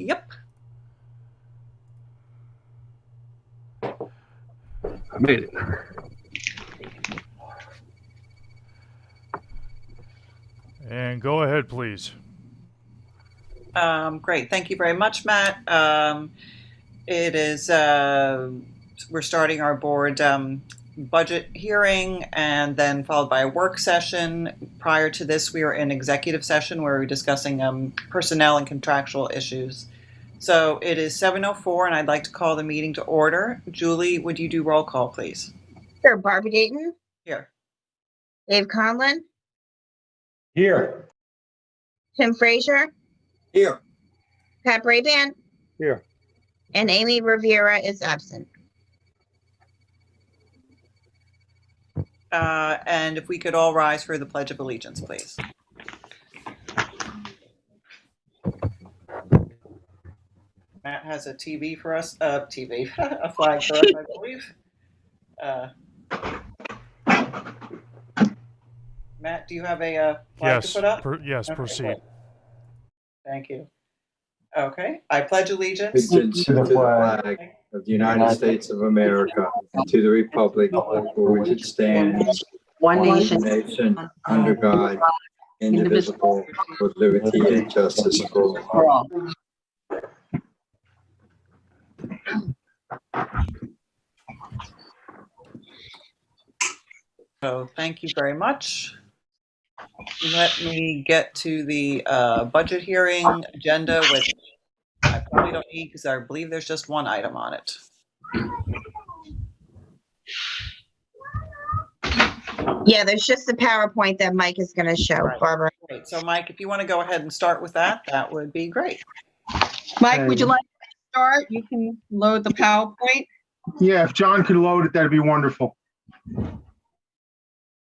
Yep. I made it. And go ahead, please. Great. Thank you very much, Matt. It is, we're starting our board budget hearing and then followed by a work session. Prior to this, we were in executive session where we were discussing personnel and contractual issues. So it is 7:04 and I'd like to call the meeting to order. Julie, would you do roll call, please? Sure. Barbara Dayton. Here. Dave Conlon. Here. Tim Frazier. Here. Pat Brabant. Here. And Amy Rivera is absent. And if we could all rise for the Pledge of Allegiance, please. Matt has a TV for us, a flag for us, I believe. Matt, do you have a flag to put up? Yes, Okay, proceed. cool. Thank you. Okay, I pledge allegiance Allegiance to the flag of the United States of America and to the republic for which it stands, one nation, under God, indivisible, with liberty and justice for all. So thank you very much. Let me get to the budget hearing agenda, which I probably don't need because I believe there's just one item on it. Yeah, there's just the PowerPoint that Mike is going to show, Right. Barbara. Great. So Mike, if you want to go ahead and start with that, that would be great. Mike, would you like to start? You can load the PowerPoint. Yeah, if John could load it, that'd be wonderful.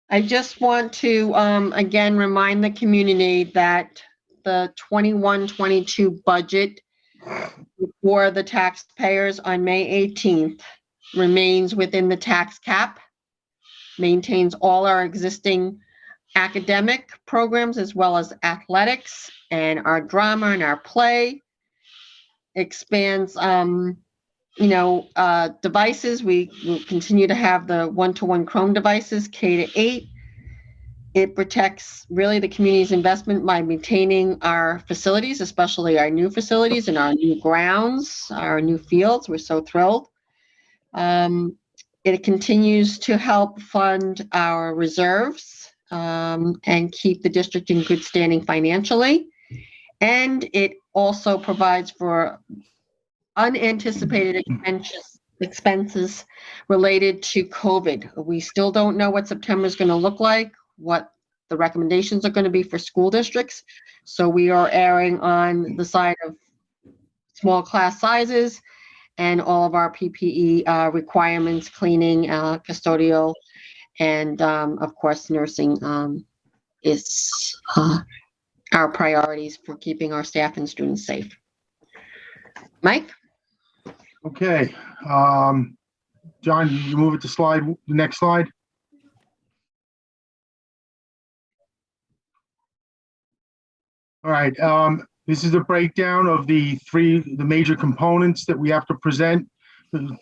I just want to, again, remind the community that the 21-22 budget for the taxpayers on May 18th remains within the tax cap, maintains all our existing academic programs as well as athletics and our drama and our play, expands devices. We will continue to have the one-to-one Chrome devices, K-8. It protects really the community's investment by maintaining our facilities, especially our new facilities and our new grounds, our new fields. We're so thrilled. It continues to help fund our reserves and keep the district in good standing financially. And it also provides for unanticipated expenses related to COVID. We still don't know what September is going to look like, what the recommendations are going to be for school districts. So we are erring on the side of small class sizes and all of our PPE requirements, cleaning, custodial, and of course, nursing is our priorities for keeping our staff and students safe. Mike? Okay. John, you move it to the next slide. All right. This is a breakdown of the major components that we have to present.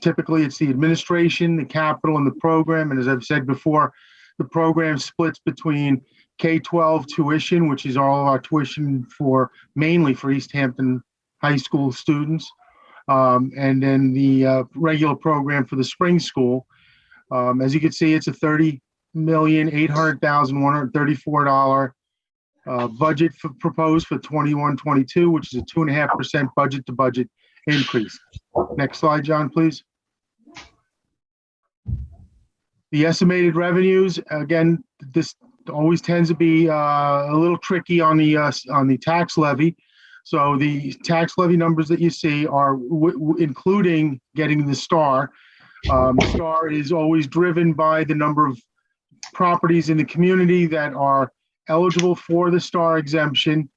Typically, it's the administration, the capital, and the program. And as I've said before, the program splits between K-12 tuition, which is all of our tuition mainly for East Hampton High School students, and then the regular program for the spring school. As you can see, it's a $30,800,134 budget proposed for 21-22, which is a 2.5% budget to budget increase. Next slide, John, please. The estimated revenues, again, this always tends to be a little tricky on the tax levy. So the tax levy numbers that you see are including getting the STAR. The STAR is always driven by the number of properties in the community that are eligible for the STAR exemption,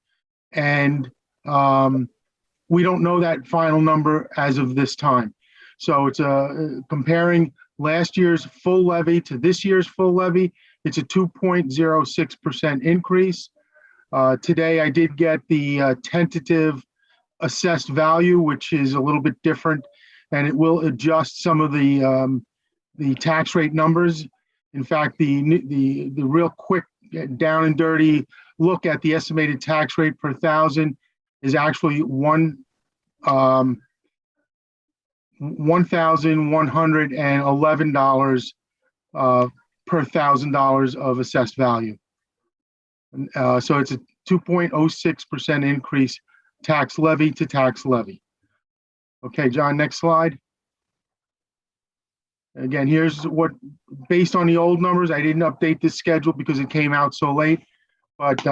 and we don't know that final number as of this time. So it's comparing last year's full levy to this year's full levy. It's a 2.06% increase. Today I did get the tentative assessed value, which is a little bit different, and it will adjust some of the tax rate numbers. In fact, the real quick down and dirty look at the estimated tax rate per thousand is actually $1,111 per $1,000 of assessed value. So it's a 2.06% increase, tax levy to tax levy. Okay, John, next slide. Again, here's what, based on the old numbers, I didn't update this schedule because it came out so late, but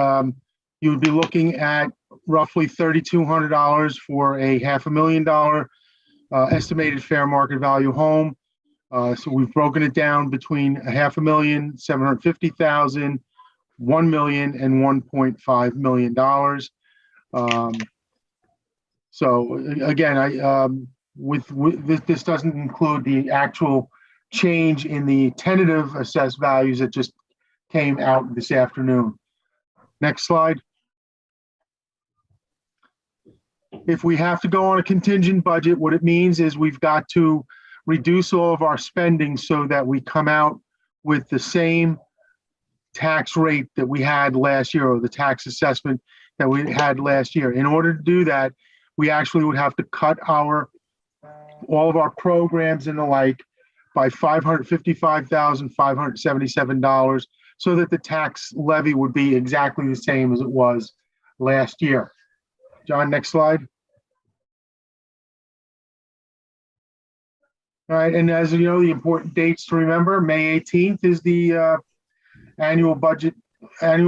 you would be looking at roughly $3,200 for a $500,000 estimated fair market value home. So we've broken it down between $500,000, $750,000, $1 million, and $1.5 million. So again, this doesn't include the actual change in the tentative assessed values that just came out this afternoon. Next slide. If we have to go on a contingent budget, what it means is we've got to reduce all of our spending so that we come out with the same tax rate that we had last year, or the tax assessment that we had last year. In order to do that, we actually would have to cut all of our programs and the like by $555,577 so that the tax levy would be exactly the same as it was last year. John, next slide. All right, and as you know, the important dates to remember, May 18th is the annual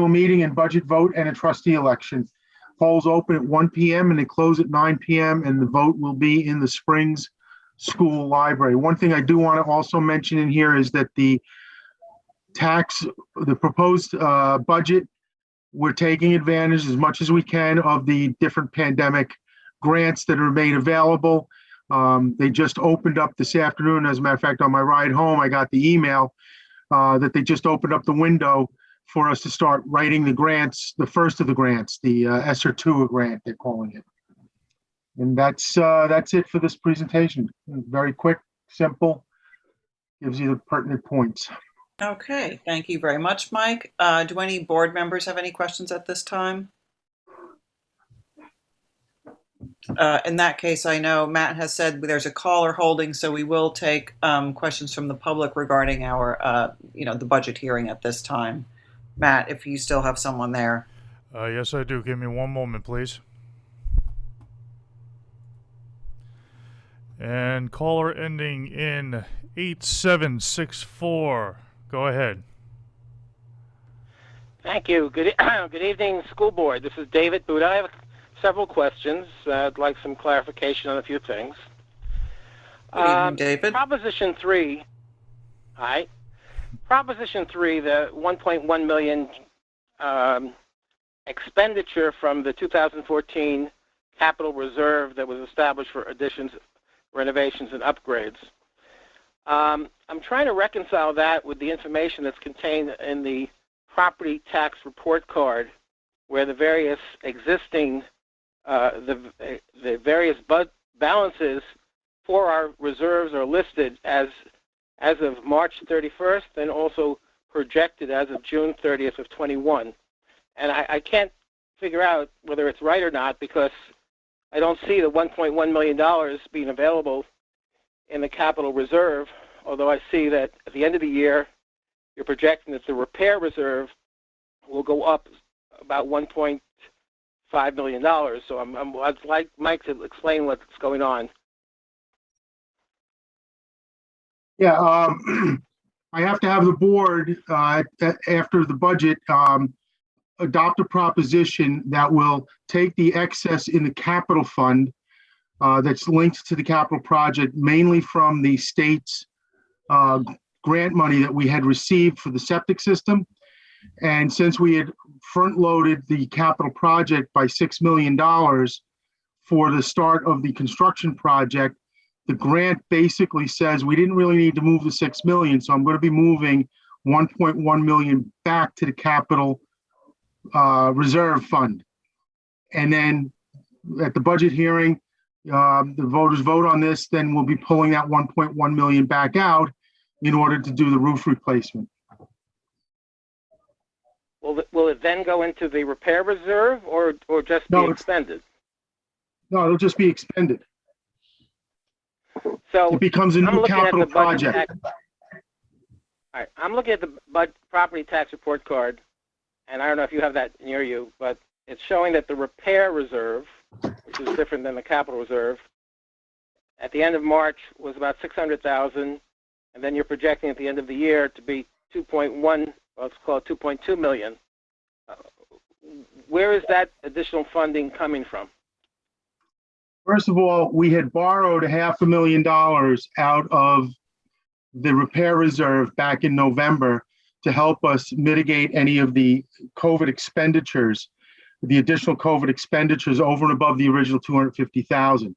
meeting and budget vote and a trustee election. Polls open at 1 p.m. and they close at 9 p.m. and the vote will be in the Springs School Library. One thing I do want to also mention in here is that the proposed budget, we're taking advantage as much as we can of the different pandemic grants that are made available. They just opened up this afternoon. As a matter of fact, on my ride home, I got the email that they just opened up the window for us to start writing the grants, the first of the grants, the ESSER 2 grant, they're calling it. And that's it for this presentation. Very quick, simple, gives you the pertinent points. Okay, thank you very much, Mike. Do any board members have any questions at this time? In that case, I know Matt has said there's a caller holding, so we will take questions from the public regarding our, the budget hearing at this time. Matt, if you still have someone there. Yes, I do. Give me one moment, please. And caller ending in 8764. Go ahead. Thank you. Good evening, school board. This is David Buda. I have several questions. I'd like some clarification on a few things. Good evening, David. Proposition 3. Hi. Proposition 3, the 1.1 million expenditure from the 2014 capital reserve that was established for additions, renovations, and upgrades. I'm trying to reconcile that with the information that's contained in the property tax report card, where the various existing, the various balances for our reserves are listed as of March 31st and also projected as of June 30th of 21. And I can't figure out whether it's right or not because I don't see the $1.1 million being available in the capital reserve, although I see that at the end of the year, you're projecting that the repair reserve will go up about $1.5 million. So I'd like Mike to explain what's going on. Yeah, I have to have the board, after the budget, adopt a proposition that will take the excess in the capital fund that's linked to the capital project, mainly from the state's grant money that we had received for the septic system. And since we had front-loaded the capital project by $6 million for the start of the construction project, the grant basically says we didn't really need to move the $6 million, so I'm going to be moving $1.1 million back to the capital reserve fund. And then at the budget hearing, the voters vote on this, then we'll be pulling that 1.1 million back out in order to do the roof replacement. Will it then go into the repair reserve or just be No, it's- expended? No, it'll just be expended. So It becomes a I'm new looking at capital the budget project. tax. All right, I'm looking at the property tax report card, and I don't know if you have that near you, but it's showing that the repair reserve, which is different than the capital reserve, at the end of March was about 600,000, and then you're projecting at the end of the year to be 2.1, let's call it 2.2 million. Where is that additional funding coming from? First of all, we had borrowed $500,000 out of the repair reserve back in November to help us mitigate any of the COVID expenditures, the additional COVID expenditures over and above the original 250,000.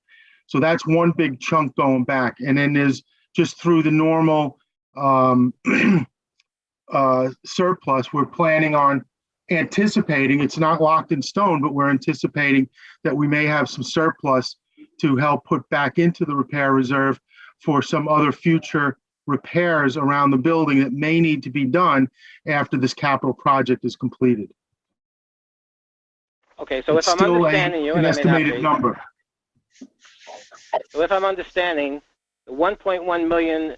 So that's one big chunk going back. And then there's just through the normal surplus, we're planning on anticipating, it's not locked in stone, but we're anticipating that we may have some surplus to help put back into the repair reserve for some other future repairs around the building that may need to be done after this capital project is completed. Okay, so It's if I'm still understanding you, an and I may not estimated be, number. so if I'm understanding, the 1.1 million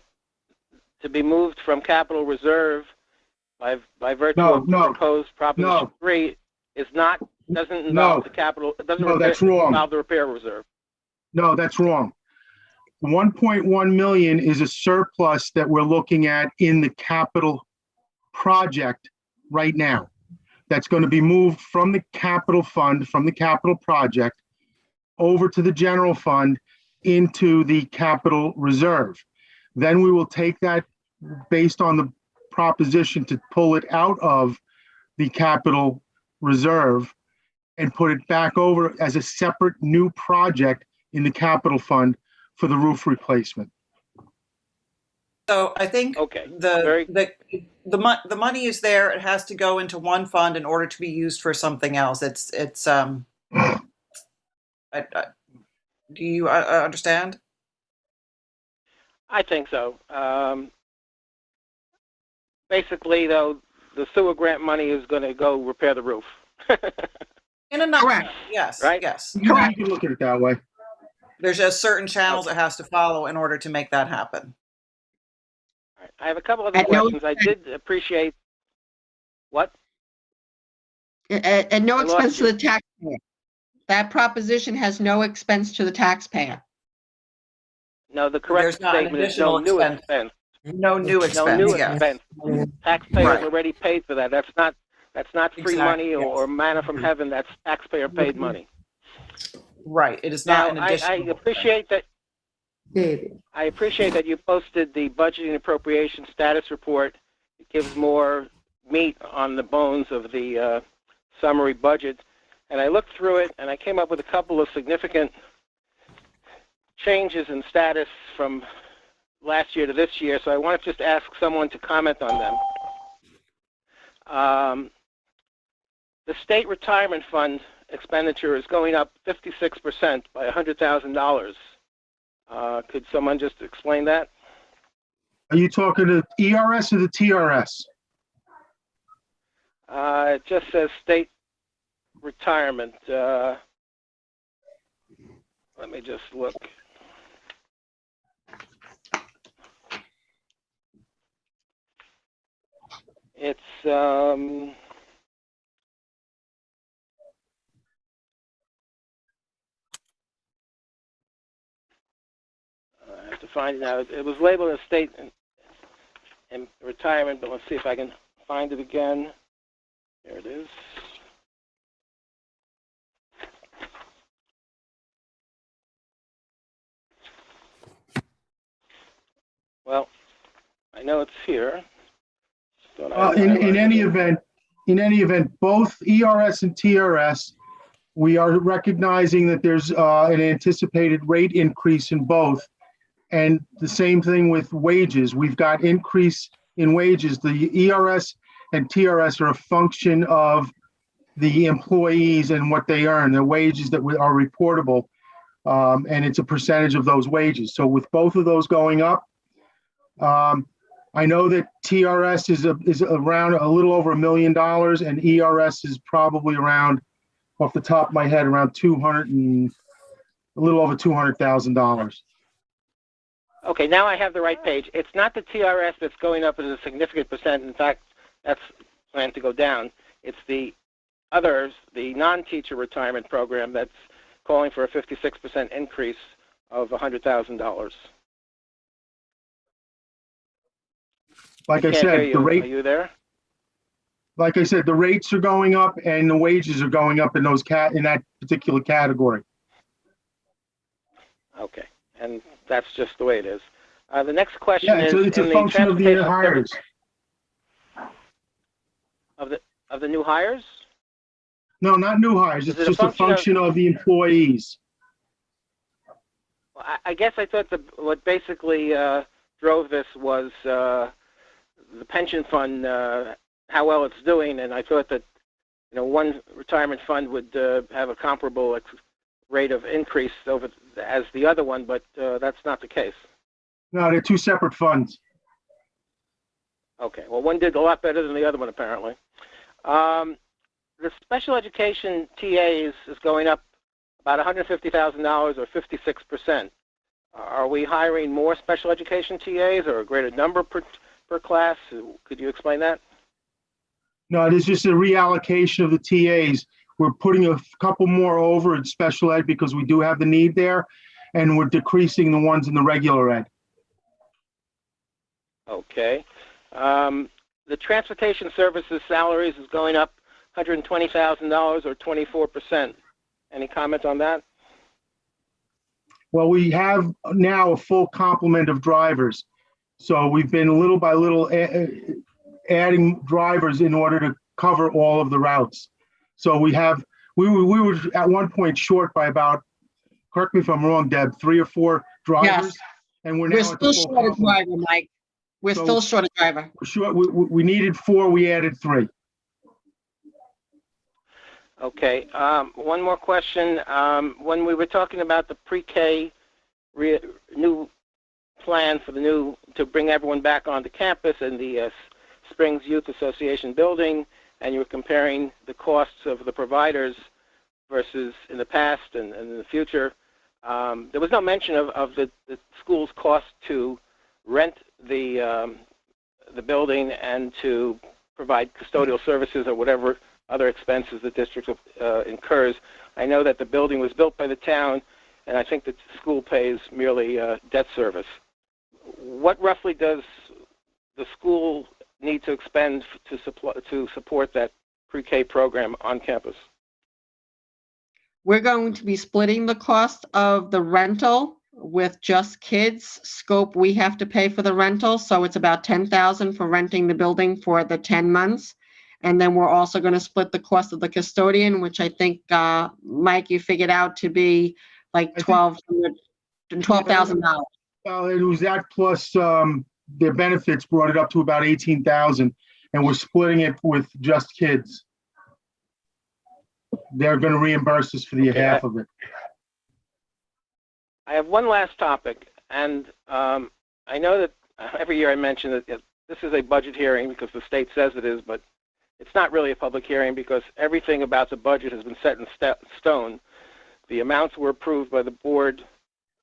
to be moved from capital reserve by virtue of proposed Proposition 3 is not, doesn't involve the capital, it doesn't that's wrong. involve the repair reserve. No, that's wrong. 1.1 million is a surplus that we're looking at in the capital project right now. That's going to be moved from the capital fund, from the capital project, over to the general fund into the capital reserve. Then we will take that based on the proposition to pull it out of the capital reserve and put it back over as a separate new project in the capital fund for the roof replacement. So I think Okay, the money is there. It has to go into one fund in order to be used for something else. Do you understand? I think so. Basically, though, the sewer grant money is going to go repair the roof. In a nutshell, Correct. yes, Right? yes. You can look at it that way. There's just certain channels it has to follow in order to make that happen. All right, I have a couple other And no- questions. I did appreciate what? And no I lost expense to you. the taxpayer. That proposition has no expense to the taxpayer. No, the correct There's not an statement is no additional new expense. expense. No new expense. No new yes. expense. Taxpayers Right. already paid for that. That's not free Exactly, money yes. or manna from heaven. That's taxpayer paid money. Right. It is Now, not an I additional. appreciate that. I appreciate that you posted the budgeting appropriation status report. It gives more meat on the bones of the summary budget. And I looked through it, and I came up with a couple of significant changes in status from last year to this year. So I want to just ask someone to comment on them. The state retirement fund expenditure is going up 56% by $100,000. Could someone just explain that? Are you talking to ERS or the TRS? It just says state retirement. Let me just look. It's I have to find it now. It was labeled as state and retirement, but let's see if I can find it again. There it is. Well, I know it's here. Don't I- In any event, both ERS and TRS, we are recognizing that there's an anticipated rate increase in both. And the same thing with wages. We've got increase in wages. The ERS and TRS are a function of the employees and what they earn, the wages that are reportable, and it's a percentage of those wages. So with both of those going up, I know that TRS is around a little over $1 million, and ERS is probably around, off the top of my head, around a little over $200,000. Okay, now I have the right page. It's not the TRS that's going up as a significant percent. In fact, that's planned to go down. It's the others, the non-teacher retirement program, that's calling for a 56% increase of $100,000. Like I Can't hear said, you. the rate. Are you there? Like I said, the rates are going up and the wages are going up in in that particular category. Okay, and that's just the way it is. The next question Yeah, is it's in a the function of the transportation hires. of the new hires. No, not new hires. It's just a function of the employees. Well, I guess I thought what basically drove this was the pension fund, how well it's doing, and I thought that one retirement fund would have a comparable rate of increase as the other one, but that's not the case. No, they're two separate funds. Okay, well, one did a lot better than the other one, apparently. The special education TAs is going up about $150,000 or 56%. Are we hiring more special education TAs or a greater number per class? Could you explain that? No, it is just a reallocation of the TAs. We're putting a couple more over in special ed because we do have the need there, and we're decreasing the ones in the regular ed. Okay. The transportation services salaries is going up $120,000 or 24%. Any comment on that? Well, we have now a full complement of drivers. So we've been little by little adding drivers in order to cover all of the routes. So we were at one point short by about, correct me if I'm wrong, Deb, 3 or 4 drivers. Yes. And we're now We're at the still full short of complement. driver, Mike. We're So- still short of driver. We're short, we needed 4, we added 3. Okay. One more question. When we were talking about the pre-K new plan for to bring everyone back onto campus and the Springs Youth Association building, and you were comparing the costs of the providers versus in the past and in the future, there was no mention of the school's cost to rent the building and to provide custodial services or whatever other expenses the district incurs. I know that the building was built by the town, and I think that the school pays merely debt service. What roughly does the school need to expend to support that pre-K program on campus? We're going to be splitting the cost of the rental with just kids. Scope, we have to pay for the rental, so it's about $10,000 for renting the building for the 10 months. And then we're also going to split the cost of the custodian, which I think, Mike, you figured out to be like $12,000. Well, it was that plus their benefits brought it up to about $18,000, and we're splitting it with just kids. They're going to reimburse us for the half of it. I have one last topic, and I know that every year I mention that this is a budget hearing because the state says it is, but it's not really a public hearing because everything about the budget has been set in stone. The amounts were approved by the board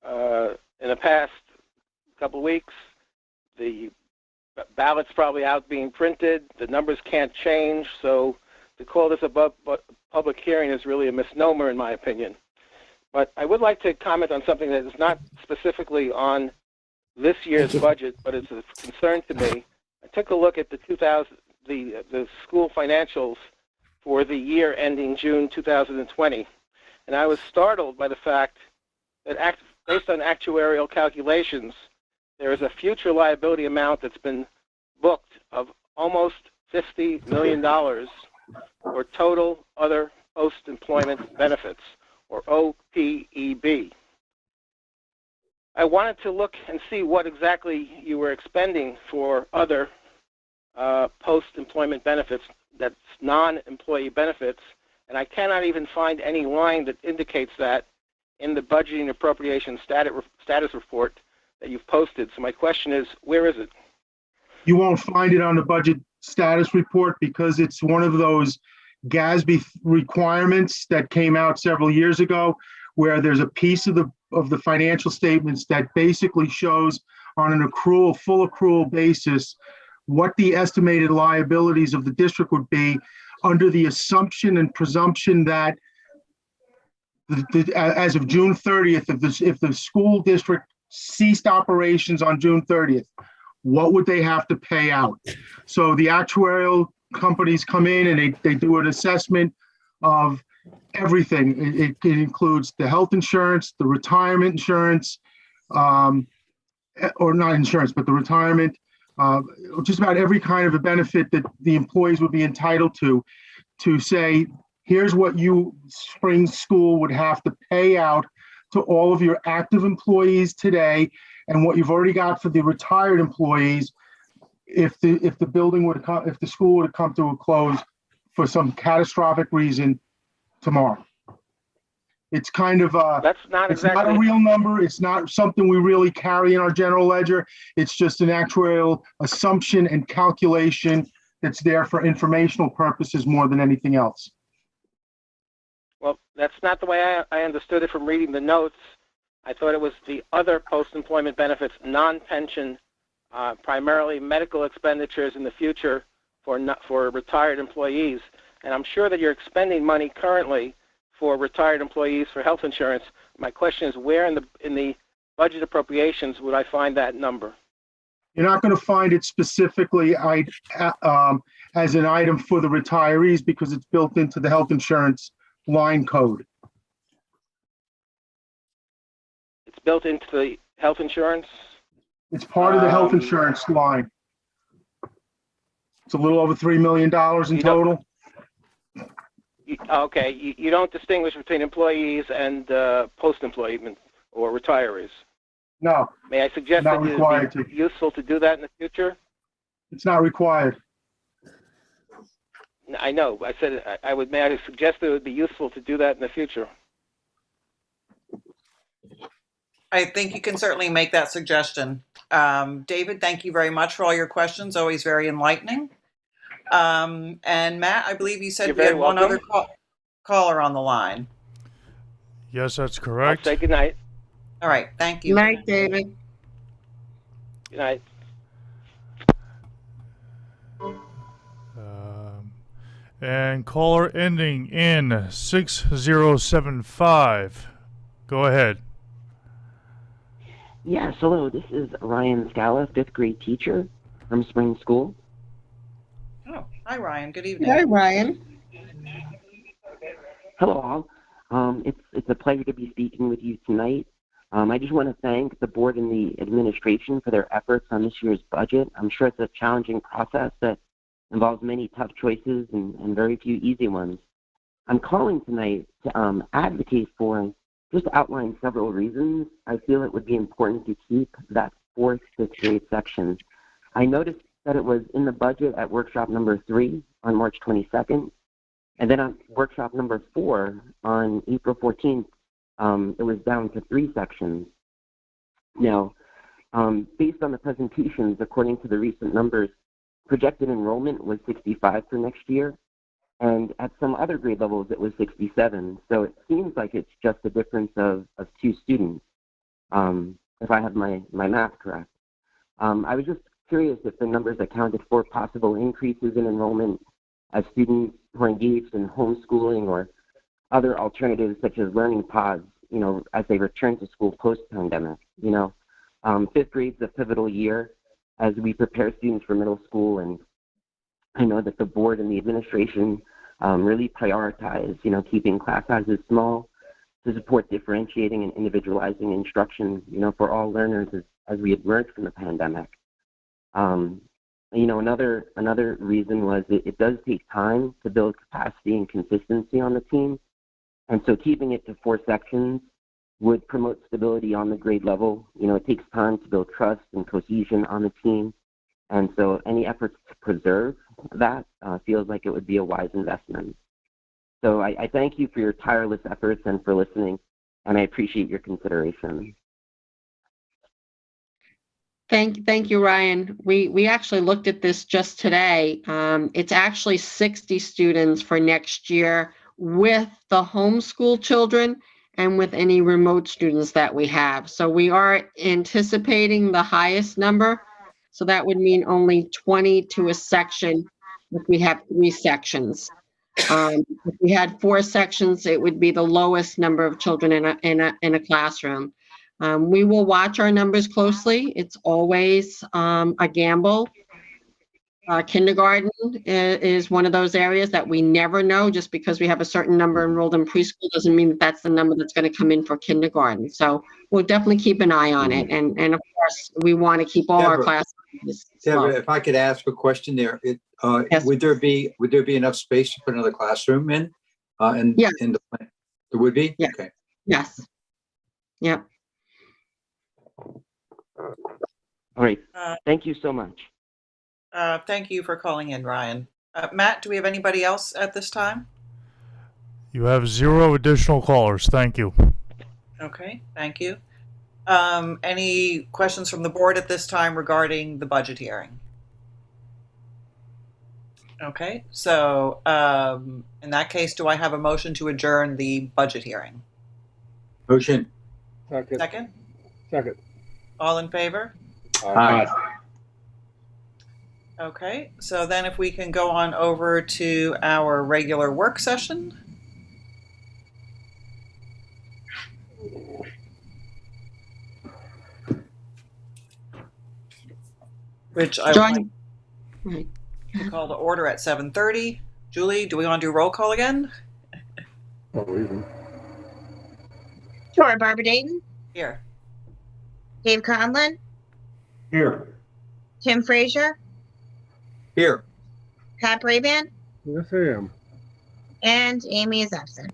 in the past couple of weeks. The ballot's probably out being printed. The numbers can't change, so to call this a public hearing is really a misnomer in my opinion. But I would like to comment on something that is not specifically on this year's budget, but it's a concern to me. I took a look at the school financials for the year ending June 2020, and I was startled by the fact that based on actuarial calculations, there is a future liability amount that's been booked of almost $50 million for total other post-employment benefits, or OPEB. I wanted to look and see what exactly you were expending for other post-employment benefits, that's non-employee benefits, and I cannot even find any line that indicates that in the budgeting appropriation status report that you've posted. So my question is, where is it? You won't find it on the budget status report because it's one of those GASB requirements that came out several years ago, where there's a piece of the financial statements that basically shows on an full accrual basis, what the estimated liabilities of the district would be under the assumption and presumption that as of June 30th, if the school district ceased operations on June 30th, what would they have to pay out? So the actuarial companies come in and they do an assessment of everything. It includes the health insurance, the retirement insurance, or not insurance, but the retirement, just about every kind of a benefit that the employees would be entitled to say, here's what you spring school would have to pay out to all of your active employees today, and what you've already got for the retired employees if the school would have come to a close for some catastrophic reason tomorrow. It's kind of That's not it's exactly. not a real number. It's not something we really carry in our general ledger. It's just an actuarial assumption and calculation that's there for informational purposes more than anything else. Well, that's not the way I understood it from reading the notes. I thought it was the other post-employment benefits, non-pension, primarily medical expenditures in the future for retired employees. And I'm sure that you're expending money currently for retired employees for health insurance. My question is, where in the budget appropriations would I find that number? You're not going to find it specifically as an item for the retirees because it's built into the health insurance line code. It's built into the health insurance? It's part of the health insurance line. It's a little over $3 million in total. Okay, you don't distinguish between employees and post-employment or retirees? No, May I suggest not that it required would be to. useful to do that in the future? It's not required. I know. I said may I suggest that it would be useful to do that in the future? I think you can certainly make that suggestion. David, thank you very much for all your questions. Always very enlightening. And Matt, I believe you said You're we had very one welcome. other caller on the line. Yes, that's I'll correct. say good night. All right, thank Good you. night, David. Good night. And caller ending in 6075. Go ahead. Yes, hello. This is Ryan Scala, 5th grade teacher from Spring School. Oh, hi, Ryan. Good evening. Hi, Ryan. Hello, all. It's a pleasure to be speaking with you tonight. I just want to thank the board and the administration for their efforts on this year's budget. I'm sure it's a challenging process that involves many tough choices and very few easy ones. I'm calling tonight to advocate for, just to outline several reasons I feel it would be important to keep that 4th, 5th grade section. I noticed that it was in the budget at workshop number 3 on March 22nd, and then on workshop number 4 on April 14th, it was down to 3 sections. Now, based on the presentations, according to the recent numbers, projected enrollment was 65 for next year, and at some other grade levels it was 67. So it seems like it's just a difference of 2 students, if I have my math correct. I was just curious if the numbers accounted for possible increases in enrollment as students who are engaged in homeschooling or other alternatives such as learning pods, as they return to school post-pandemic. 5th grade's a pivotal year as we prepare students for middle school, and I know that the board and the administration really prioritize, keeping class sizes small to support differentiating and individualizing instruction, for all learners as we emerge from the pandemic. Another reason was it does take time to build capacity and consistency on the team, and so keeping it to 4 sections would promote stability on the grade level. It takes time to build trust and cohesion on the team, and so any efforts to preserve that feels like it would be a wise investment. So I thank you for your tireless efforts and for listening, and I appreciate your consideration. Thank you, Ryan. We actually looked at this just today. It's actually 60 students for next year with the homeschool children and with any remote students that we have. So we are anticipating the highest number. So that would mean only 20 to a section if we have 3 sections. If we had 4 sections, it would be the lowest number of children in a classroom. We will watch our numbers closely. It's always a gamble. Kindergarten is one of those areas that we never know. Just because we have a certain number enrolled in preschool doesn't mean that that's the number that's going to come in for kindergarten. So we'll definitely keep an eye on it. And of course, we want to keep all our Deborah, classes Deborah, slow. if I could ask a question there, Yes. would there be enough space to put another classroom in? Yes. In the plan? There would be? Yes. Okay. Yes. Yep. All right. Thank you so much. Thank you for calling in, Ryan. Matt, do we have anybody else at this time? You have 0 additional callers. Thank you. Okay, thank you. Any questions from the board at this time regarding the budget hearing? Okay, so in that case, do I have a motion to adjourn the budget hearing? Motion. Second? Second. All in favor? Aye. Okay, so then if we can go on over to our regular work session. Which I would like John, right. to call to order at 7:30. Julie, do we want to do roll call again? Sure, Barbara Dayton, Here. Dave Conlon, Here. Tim Frazier, Here. Pat Braban, Yes, I am. and Amy is absent.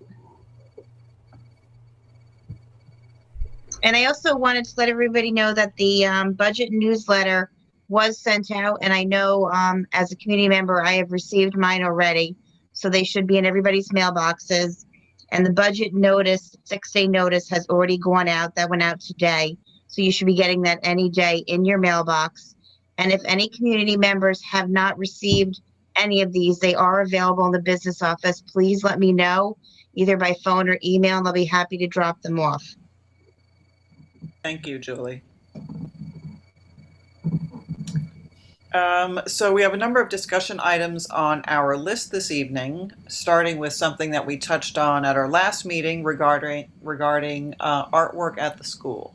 And I also wanted to let everybody know that the budget newsletter was sent out, and I know as a community member, I have received mine already, so they should be in everybody's mailboxes. And the budget notice, 6-day notice, has already gone out. That went out today, so you should be getting that any day in your mailbox. And if any community members have not received any of these, they are available in the business office. Please let me know, either by phone or email, and I'll be happy to drop them off. Thank you, Julie. So we have a number of discussion items on our list this evening, starting with something that we touched on at our last meeting regarding artwork at the school.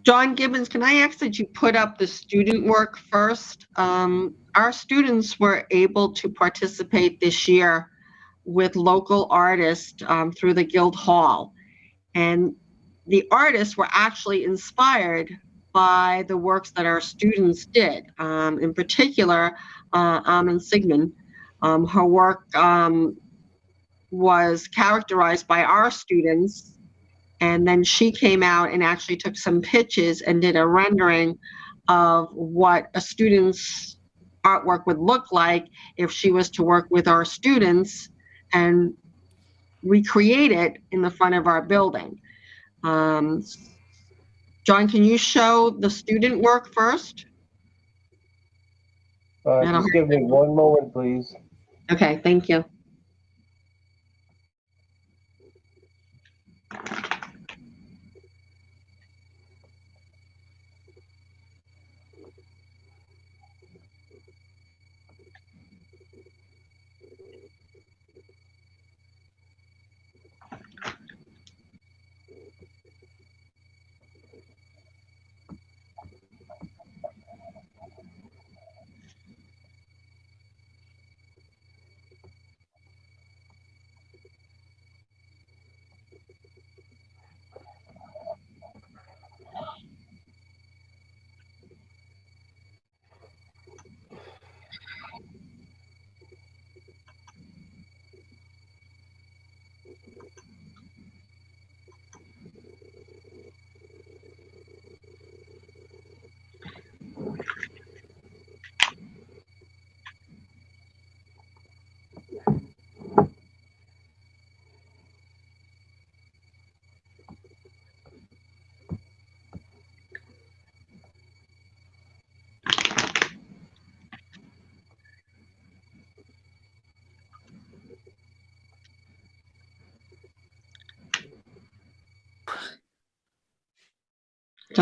John Gibbons, can I ask that you put up the student work first? Our students were able to participate this year with local artists through the Guild Hall. And the artists were actually inspired by the works that our students did. In particular, Amin Sigmund, her work was characterized by our students, and then she came out and actually took some pictures and did a rendering of what a student's artwork would look like if she was to work with our students and recreate it in the front of our building. John, can you show the student work first? Just give me one moment, please. Okay, thank you.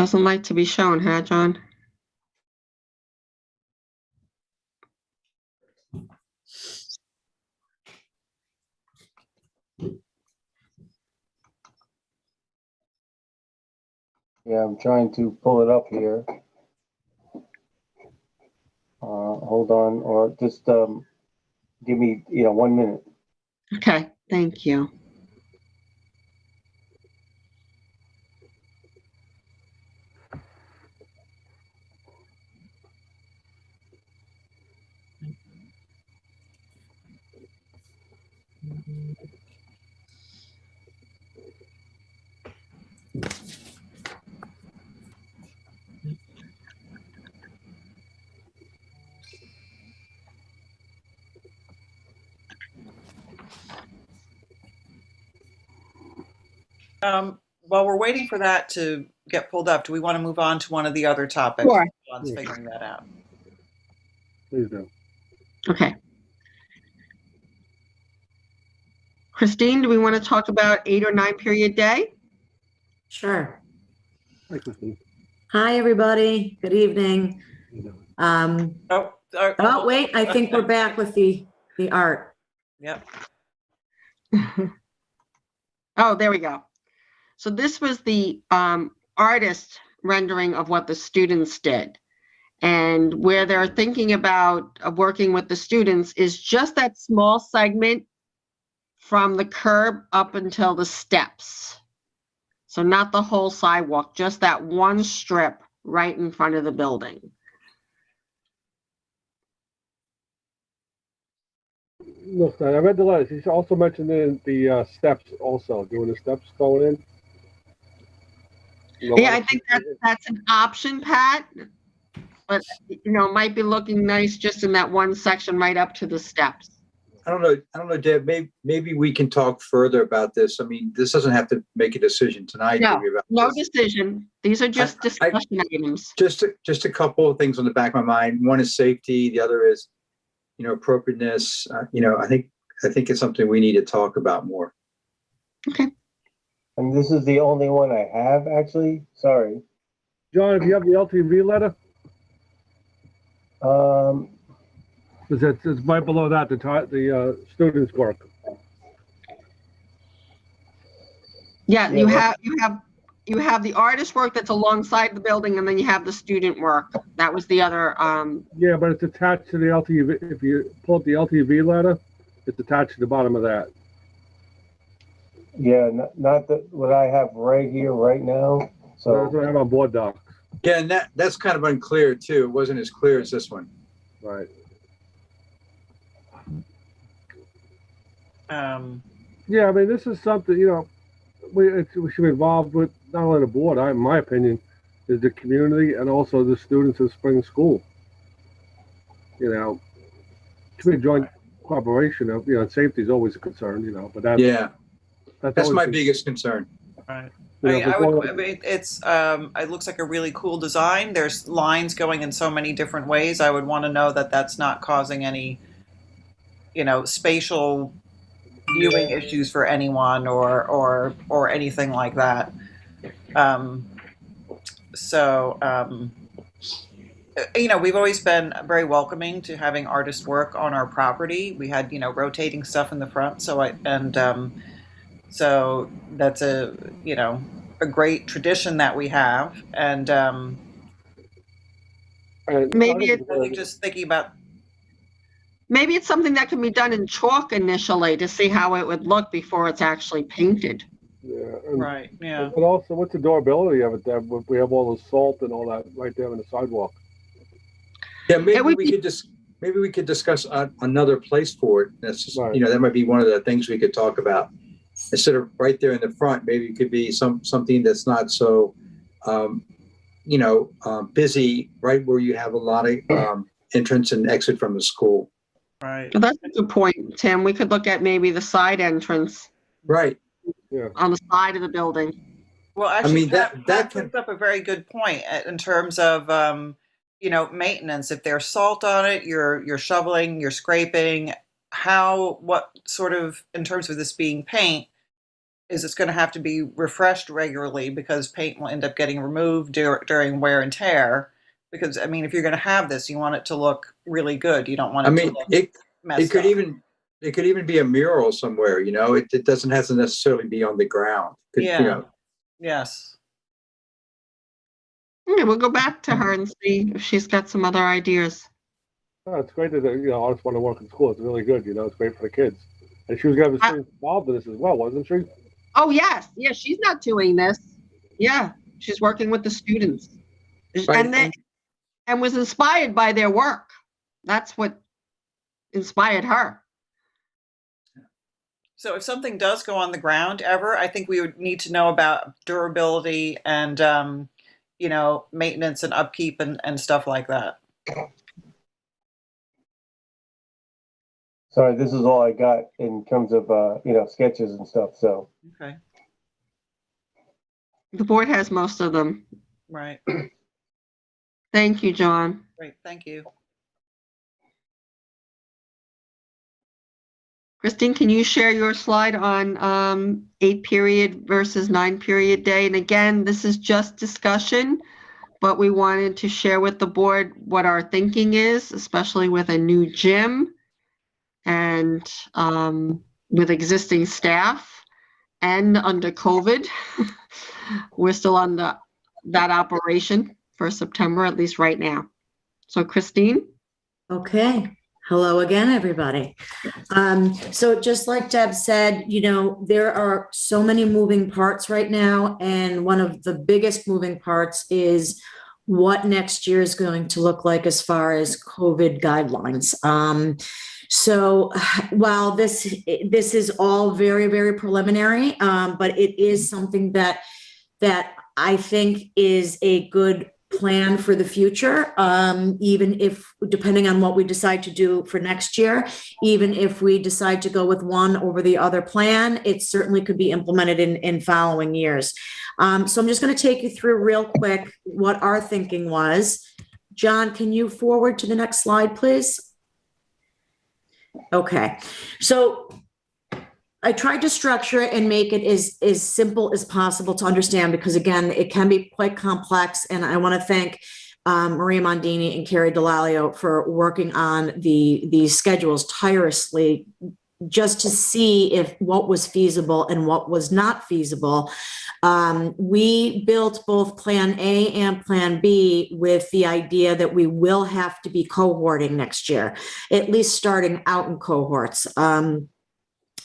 Doesn't like to be shown, huh, John? Yeah, I'm trying to pull it up here. Hold on, or just give me 1 minute. Okay, thank you. While we're waiting for that to get pulled up, do we want to move on to one of the other topics? Sure. John's figuring that out. Please do. Okay. Christine, do we want to talk about 8 or 9 period day? Sure. Hi, Christine. Hi, everybody. Good evening. Oh, wait, I think we're back with the art. Yep. Oh, there we go. So this was the artist rendering of what the students did. And where they're thinking about working with the students is just that small segment from the curb up until the steps. So not the whole sidewalk, just that one strip right in front of the building. Look, I read the letters. He also mentioned the steps also, doing the steps going in. Yeah, I think that's an option, Pat. But, it might be looking nice just in that one section right up to the steps. I don't know, Deb, maybe we can talk further about this. I mean, this doesn't have to make a decision tonight. No, about no this. decision. These are just discussion items. Just a couple of things on the back of my mind. One is safety. The other is, appropriateness. I think it's something we need to talk about more. Okay. And this is the only one I have, actually. Sorry. John, if you have the LTV letter? It's right below that, the students' work. Yeah, you have the artist work that's alongside the building, and then you have the student work. That was the other. Yeah, but it's attached to the LTV. If you pull up the LTV letter, it's attached to the bottom of that. Yeah, not what I have right here, right now. So that's what I have on board docs. Yeah, and that's kind of unclear too. It wasn't as clear as this one. Right. Yeah, I mean, this is something, we should be involved with, not only the board, in my opinion, is the community and also the students of spring school. To be a joint cooperation of, safety is always a concern, but that's my biggest concern. Right. It looks like a really cool design. There's lines going in so many different ways. I would want to know that that's not causing any, spatial viewing issues for anyone or anything like that. We've always been very welcoming to having artist work on our property. We had, rotating stuff in the front. So that's a great tradition that we have. And maybe it's really just thinking about. Maybe it's something that can be done in chalk initially to see how it would look before it's actually painted. Yeah. Right. Yeah. But also, what's the durability of it? That we have all the salt and all that right there on the sidewalk. Yeah, maybe we could discuss another place for it. That's just, right. That might be one of the things we could talk about. Instead of right there in the front, maybe it could be something that's not so, busy, right where you have a lot of entrance and exit from the school. Right. Well, that's a good point, Tim. We could look at maybe the side entrance. Right. Yeah. On the side of the building. Well, actually, that brings brings up a very good point in terms of, maintenance. If there's salt on it, you're shoveling, you're scraping. What sort of, in terms of this being paint, is it's going to have to be refreshed regularly because paint will end up getting removed during wear and tear. Because, I mean, if you're going to have this, you want it to look really good. You don't want it I to mean, look it messed could up. it could even be a mural somewhere, you know, it doesn't have to necessarily be on the ground. You Yeah. know, Yes. Yeah, we'll go back to her and see if she's got some other ideas. Oh, it's great that, artists want to work in school. It's really good, it's great for the kids. And she was going to have the students involved in this as well, wasn't she? Oh, yes. Yeah, she's not doing this. Yeah, she's working with the students. Right, And was inspired by their work. That's what inspired her. So if something does go on the ground ever, I think we would need to know about durability and, maintenance and upkeep and stuff like that. Sorry, this is all I got in terms of, sketches and stuff, so. Okay. The board has most of them. Right. Thank you, John. Great. Thank you. Christine, can you share your slide on 8 period versus 9 period day? And again, this is just discussion, but we wanted to share with the board what our thinking is, especially with a new gym and with existing staff and under COVID. We're still on that operation for September, at least right now. So Christine? Okay. Hello again, everybody. So just like Deb said, there are so many moving parts right now. And one of the biggest moving parts is what next year is going to look like as far as COVID guidelines. So while this is all very, very preliminary, but it is something that I think is a good plan for the future, even if, depending on what we decide to do for next year, even if we decide to go with one over the other plan, it certainly could be implemented in following years. So I'm just going to take you through real quick what our thinking was. John, can you forward to the next slide, please? Okay, so I tried to structure it and make it as simple as possible to understand, because again, it can be quite complex. And I want to thank Maria Mondini and Carrie Delalio for working on these schedules tirelessly, just to see if what was feasible and what was not feasible. We built both Plan A and Plan B with the idea that we will have to be cohorting next year, at least starting out in cohorts.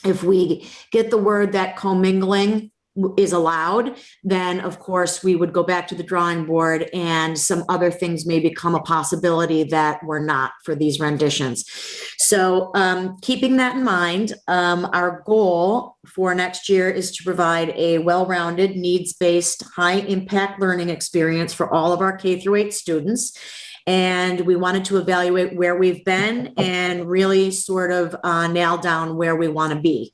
If we get the word that commingling is allowed, then of course we would go back to the drawing board, and some other things may become a possibility that were not for these renditions. So keeping that in mind, our goal for next year is to provide a well-rounded, needs-based, high-impact learning experience for all of our K-8 students. And we wanted to evaluate where we've been and really sort of nail down where we want to be.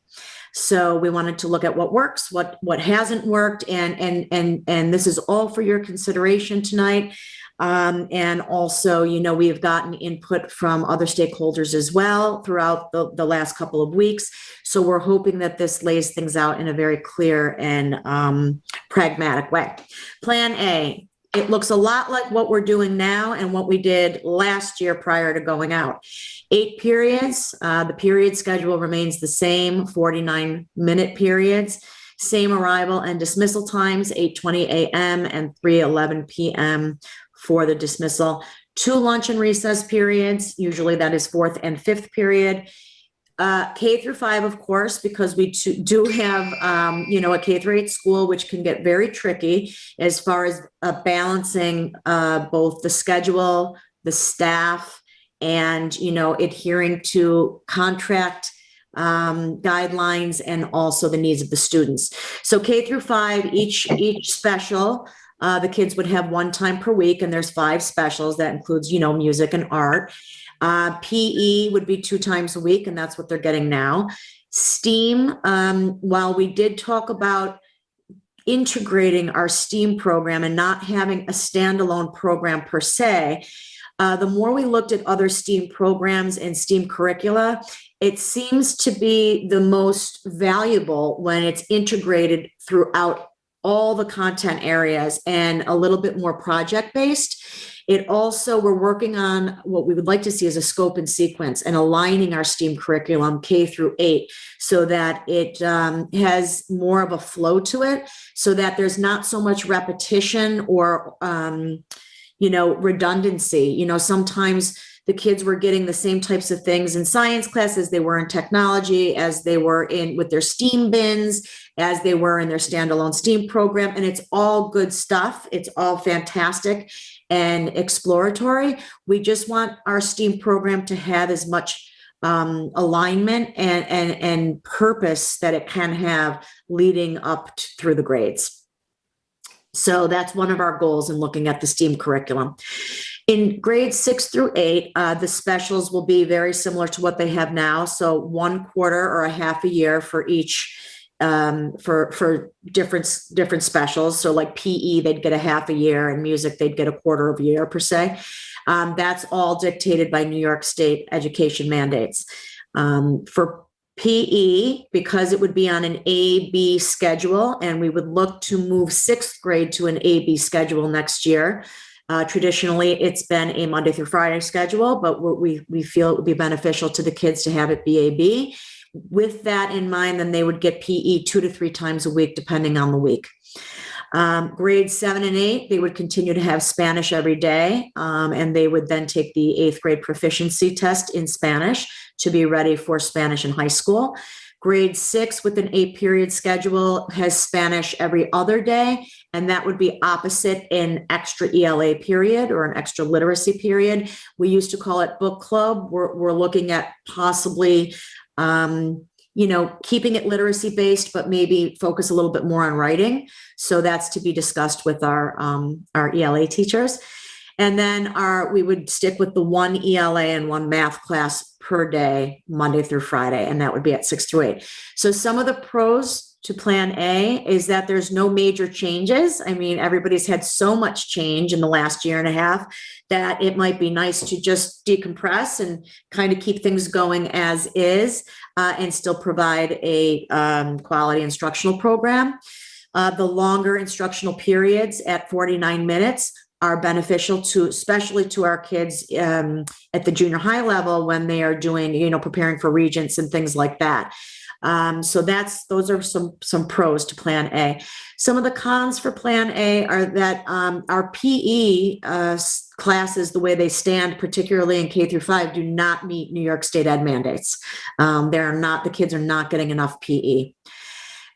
So we wanted to look at what works, what hasn't worked, and this is all for your consideration tonight. And also, we have gotten input from other stakeholders as well throughout the last couple of weeks. So we're hoping that this lays things out in a very clear and pragmatic way. Plan A. It looks a lot like what we're doing now and what we did last year prior to going out. 8 periods, the period schedule remains the same, 49-minute periods, same arrival and dismissal times, 8:20 a.m. and 3:11 p.m. for the dismissal. 2 lunch and recess periods, usually that is 4th and 5th period. K-5, of course, because we do have, a K-8 school, which can get very tricky as far as balancing both the schedule, the staff, and, adhering to contract guidelines and also the needs of the students. So K-5, each special, the kids would have 1 time per week, and there's 5 specials. That includes, music and art. PE would be 2 times a week, and that's what they're getting now. STEAM, while we did talk about integrating our STEAM program and not having a standalone program per se, the more we looked at other STEAM programs and STEAM curricula, it seems to be the most valuable when it's integrated throughout all the content areas and a little bit more project-based. It also, we're working on what we would like to see as a scope and sequence and aligning our STEAM curriculum K through 8 so that it has more of a flow to it, so that there's not so much repetition or, redundancy. Sometimes the kids were getting the same types of things in science class as they were in technology, as they were in with their STEAM bins, as they were in their standalone STEAM program. And it's all good stuff. It's all fantastic and exploratory. We just want our STEAM program to have as much alignment and purpose that it can have leading up through the grades. So that's one of our goals in looking at the STEAM curriculum. In grades 6 through 8, the specials will be very similar to what they have now. So 1 quarter or a half a year for each, for different specials. So like PE, they'd get a half a year, and music, they'd get a quarter of a year per se. That's all dictated by New York State education mandates. For PE, because it would be on an A-B schedule, and we would look to move 6th grade to an A-B schedule next year. Traditionally, it's been a Monday through Friday schedule, but we feel it would be beneficial to the kids to have it be A-B. With that in mind, then they would get PE 2 to 3 times a week, depending on the week. Grades 7 and 8, they would continue to have Spanish every day, and they would then take the 8th grade proficiency test in Spanish to be ready for Spanish in high school. Grade 6 with an 8-period schedule has Spanish every other day, and that would be opposite in extra ELA period or an extra literacy period. We used to call it book club. We're looking at possibly keeping it literacy based, but maybe focus a little bit more on writing. So that's to be discussed with our ELA teachers. And then we would stick with the 1 ELA and 1 math class per day, Monday through Friday, and that would be at 6 through 8. So some of the pros to Plan A is that there's no major changes. I mean, everybody's had so much change in the last year and a half that it might be nice to just decompress and kind of keep things going as is, and still provide a quality instructional program. The longer instructional periods at 49 minutes are beneficial especially to our kids at the junior high level when they are doing, preparing for regents and things like that. So those are some pros to Plan A. Some of the cons for Plan A are that our PE classes, the way they stand, particularly in K through 5, do not meet New York State ed mandates. The kids are not getting enough PE.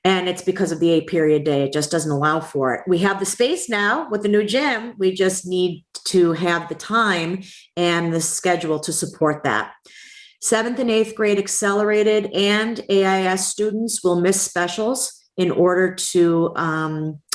And it's because of the 8-period day. It just doesn't allow for it. We have the space now with the new gym. We just need to have the time and the schedule to support that. 7th and 8th grade accelerated and AIS students will miss specials in order to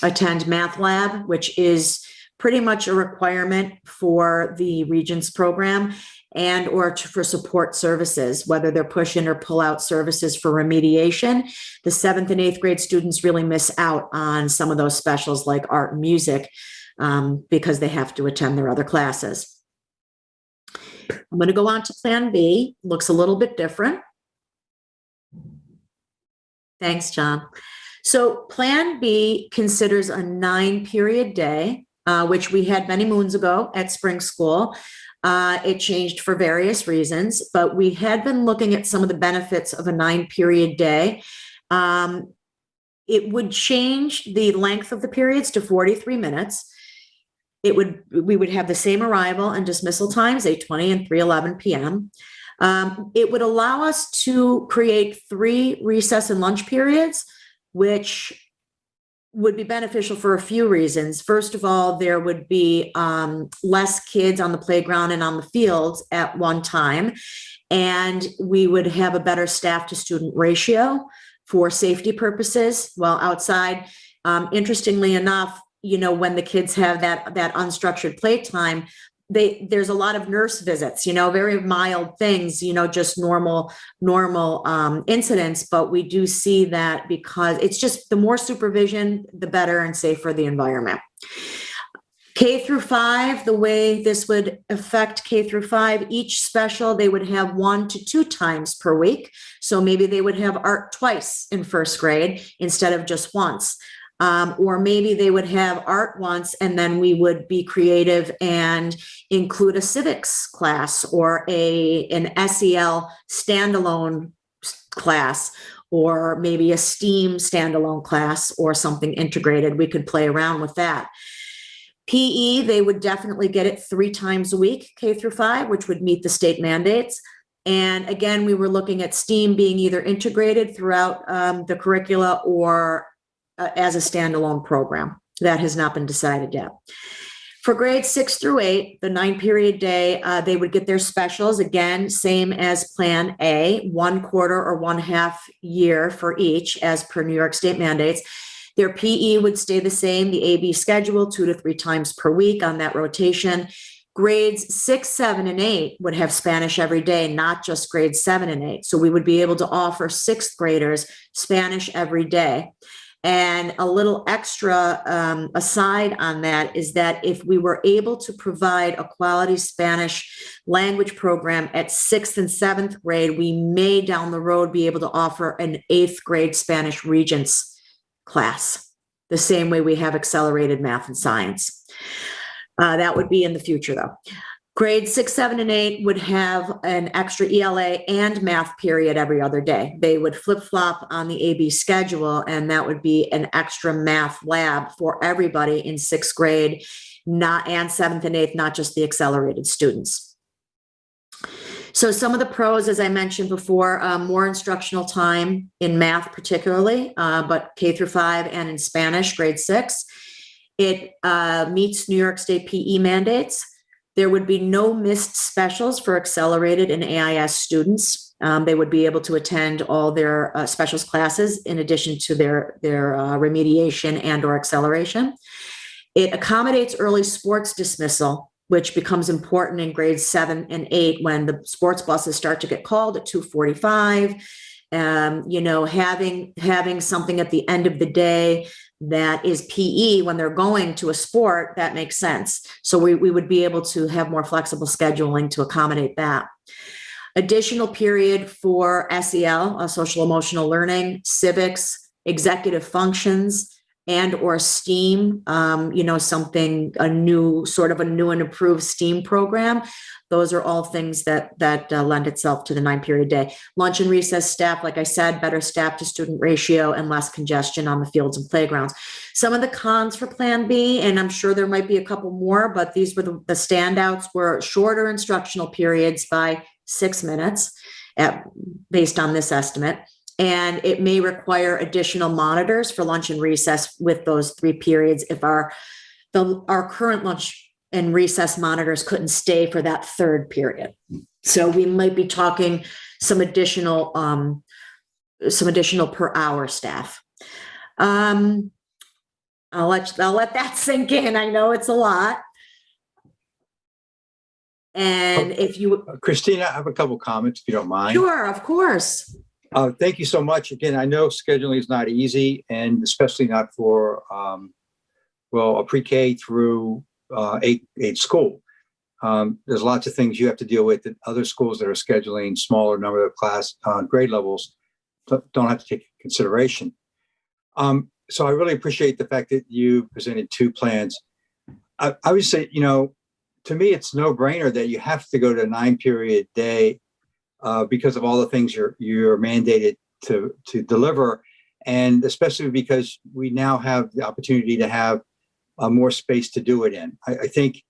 attend math lab, which is pretty much a requirement for the Regents program and or for support services, whether they're push in or pull out services for remediation. The 7th and 8th grade students really miss out on some of those specials like art and music because they have to attend their other classes. I'm going to go on to Plan B. Looks a little bit different. Thanks, John. So Plan B considers a 9-period day, which we had many moons ago at spring school. It changed for various reasons, but we had been looking at some of the benefits of a 9-period day. It would change the length of the periods to 43 minutes. We would have the same arrival and dismissal times, 8:20 and 3:11 p.m. It would allow us to create 3 recess and lunch periods, which would be beneficial for a few reasons. First of all, there would be less kids on the playground and on the fields at one time, and we would have a better staff to student ratio for safety purposes while outside. Interestingly enough, when the kids have that unstructured playtime, there's a lot of nurse visits, very mild things, just normal incidents. But we do see that because it's just the more supervision, the better and safer the environment. K through 5, the way this would affect K through 5, each special, they would have 1 to 2 times per week. So maybe they would have art twice in first grade instead of just once. Or maybe they would have art once and then we would be creative and include a civics class or an SEL standalone class, or maybe a STEAM standalone class or something integrated. We could play around with that. PE, they would definitely get it 3 times a week, K through 5, which would meet the state mandates. And again, we were looking at STEAM being either integrated throughout the curricula or as a standalone program. That has not been decided yet. For grades 6 through 8, the 9-period day, they would get their specials, again, same as Plan A, 1 quarter or 1/2 year for each as per New York State mandates. Their PE would stay the same, the AB schedule, 2 to 3 times per week on that rotation. Grades 6, 7, and 8 would have Spanish every day, not just grades 7 and 8. So we would be able to offer 6th graders Spanish every day. And a little extra aside on that is that if we were able to provide a quality Spanish language program at 6th and 7th grade, we may down the road be able to offer an 8th grade Spanish Regents class, the same way we have accelerated math and science. That would be in the future though. Grades 6, 7, and 8 would have an extra ELA and math period every other day. They would flip-flop on the AB schedule, and that would be an extra math lab for everybody in 6th grade, and 7th and 8th, not just the accelerated students. So some of the pros, as I mentioned before, more instructional time in math particularly, but K through 5 and in Spanish, grade 6. It meets New York State PE mandates. There would be no missed specials for accelerated and AIS students. They would be able to attend all their specials classes in addition to their remediation and or acceleration. It accommodates early sports dismissal, which becomes important in grades 7 and 8 when the sports buses start to get called at 2:45. Having something at the end of the day that is PE when they're going to a sport, that makes sense. So we would be able to have more flexible scheduling to accommodate that. Additional period for SEL, social emotional learning, civics, executive functions, and or STEAM, something, a new and improved STEAM program. Those are all things that lend itself to the 9-period day. Lunch and recess staff, like I said, better staff to student ratio and less congestion on the fields and playgrounds. Some of the cons for Plan B, and I'm sure there might be a couple more, but these were the standouts, were shorter instructional periods by 6 minutes based on this estimate. And it may require additional monitors for lunch and recess with those 3 periods if our current lunch and recess monitors couldn't stay for that 3rd period. So we might be talking some additional per hour staff. I'll let that sink in. I know it's a lot. And if you, Christina, I have a couple comments if you don't mind. Sure, of course. Thank you so much. Again, I know scheduling is not easy, and especially not for a pre-K through 8 school. There's lots of things you have to deal with that other schools that are scheduling smaller number of class grade levels don't have to take into consideration. So I really appreciate the fact that you presented 2 plans. I would say, to me, it's no brainer that you have to go to a 9-period day because of all the things you're mandated to deliver, and especially because we now have the opportunity to have more space to do it in. I think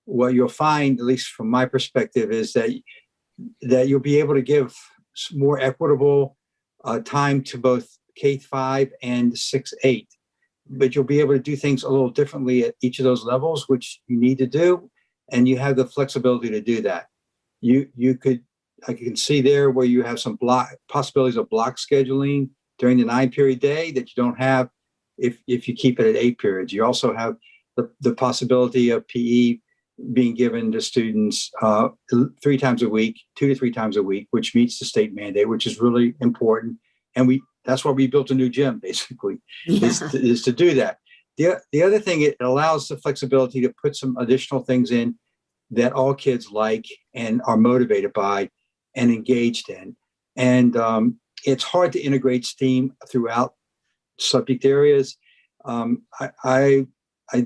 what you'll find, at least from my perspective, is that you'll be able to give more equitable time to both K-5 and 6-8, but you'll be able to do things a little differently at each of those levels, which you need to do, and you have the flexibility to do that. I can see there where you have some possibilities of block scheduling during the 9-period day that you don't have if you keep it at 8 periods. You also have the possibility of PE being given to students 3 times a week, 2 to 3 times a week, which meets the state mandate, which is really important. And that's why we built a new gym, basically, is to do that. The other thing, it allows the flexibility to put some additional things in that all kids like and are motivated by and engaged in. And it's hard to integrate STEAM throughout subject areas. I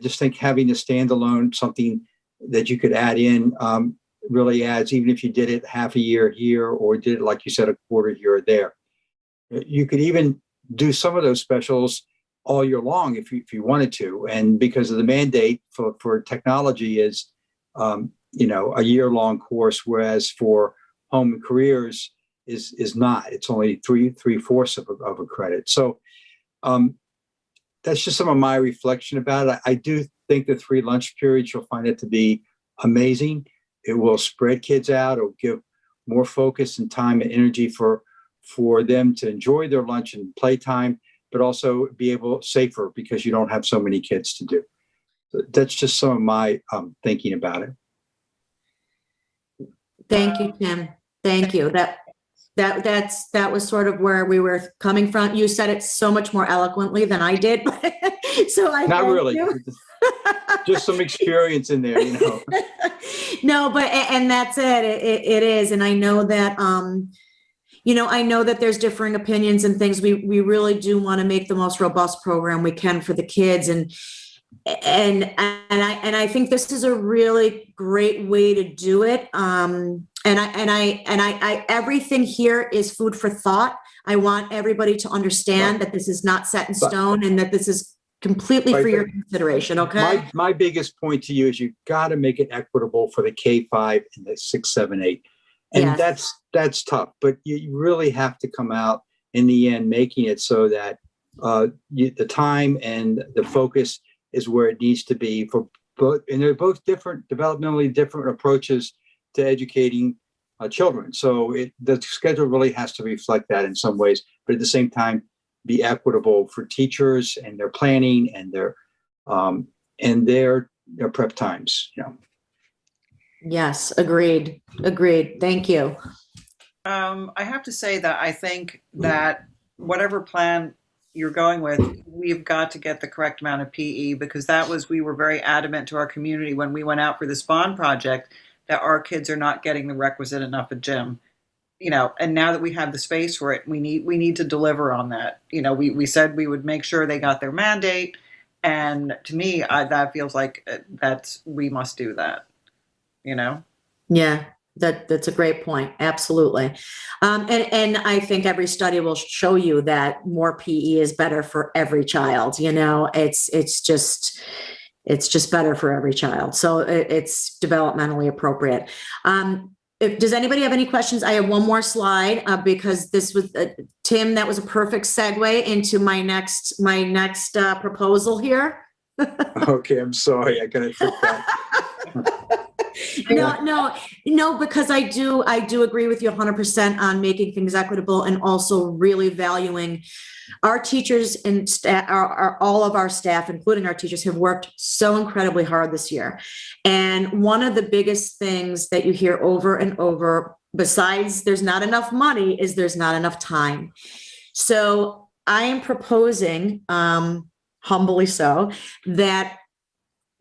just think having a standalone something that you could add in really adds, even if you did it half a year here or did it, like you said, a quarter here or there. You could even do some of those specials all year long if you wanted to. And because of the mandate for technology is, a year-long course, whereas for home and careers is not. It's only three-fourths of a credit. So that's just some of my reflection about it. I do think the 3 lunch periods, you'll find it to be amazing. It will spread kids out. It will give more focus and time and energy for them to enjoy their lunch and playtime, but also be able safer because you don't have so many kids to do. So that's just some of my thinking about it. Thank you, Tim. Thank you. That was sort of where we were coming from. You said it so much more eloquently than I did. So I not thank really. you. Just some experience in there, No, but and that's it. It is, and I know that I know that there's differing opinions and things. We really do want to make the most robust program we can for the kids, and I think this is a really great way to do it. And I everything here is food for thought. I want everybody to understand that this is not set in stone and that this is completely for your consideration. Okay. My biggest point to you is you got to make it equitable for the K-5 and the 6, 7, 8. And that's tough, but you really have to come out in the end, making it so that the time and the focus is where it needs to be for both. And they're both different, developmentally different approaches to educating children. So the schedule really has to reflect that in some ways, but at the same time, be equitable for teachers and their planning and their prep times. Yes, agreed. Thank you. I have to say that I think that whatever plan you're going with, we've got to get the correct amount of PE, because we were very adamant to our community when we went out for this bond project that our kids are not getting the requisite enough of gym. And now that we have the space for it, we need to deliver on that. We said we would make sure they got their mandate. And to me, that feels like we must do that, Yeah, that's a great point. Absolutely. And I think every study will show you that more PE is better for every child. It's just better for every child. So it's developmentally appropriate. Does anybody have any questions? I have one more slide because this was Tim. That was a perfect segue into my next proposal here. Okay, I'm sorry. I gotta take that. No, because I do agree with you 100% on making things equitable and also really valuing our teachers and staff. All of our staff, including our teachers, have worked so incredibly hard this year. And one of the biggest things that you hear over and over, besides there's not enough money, is there's not enough time. So I am proposing, humbly so, that,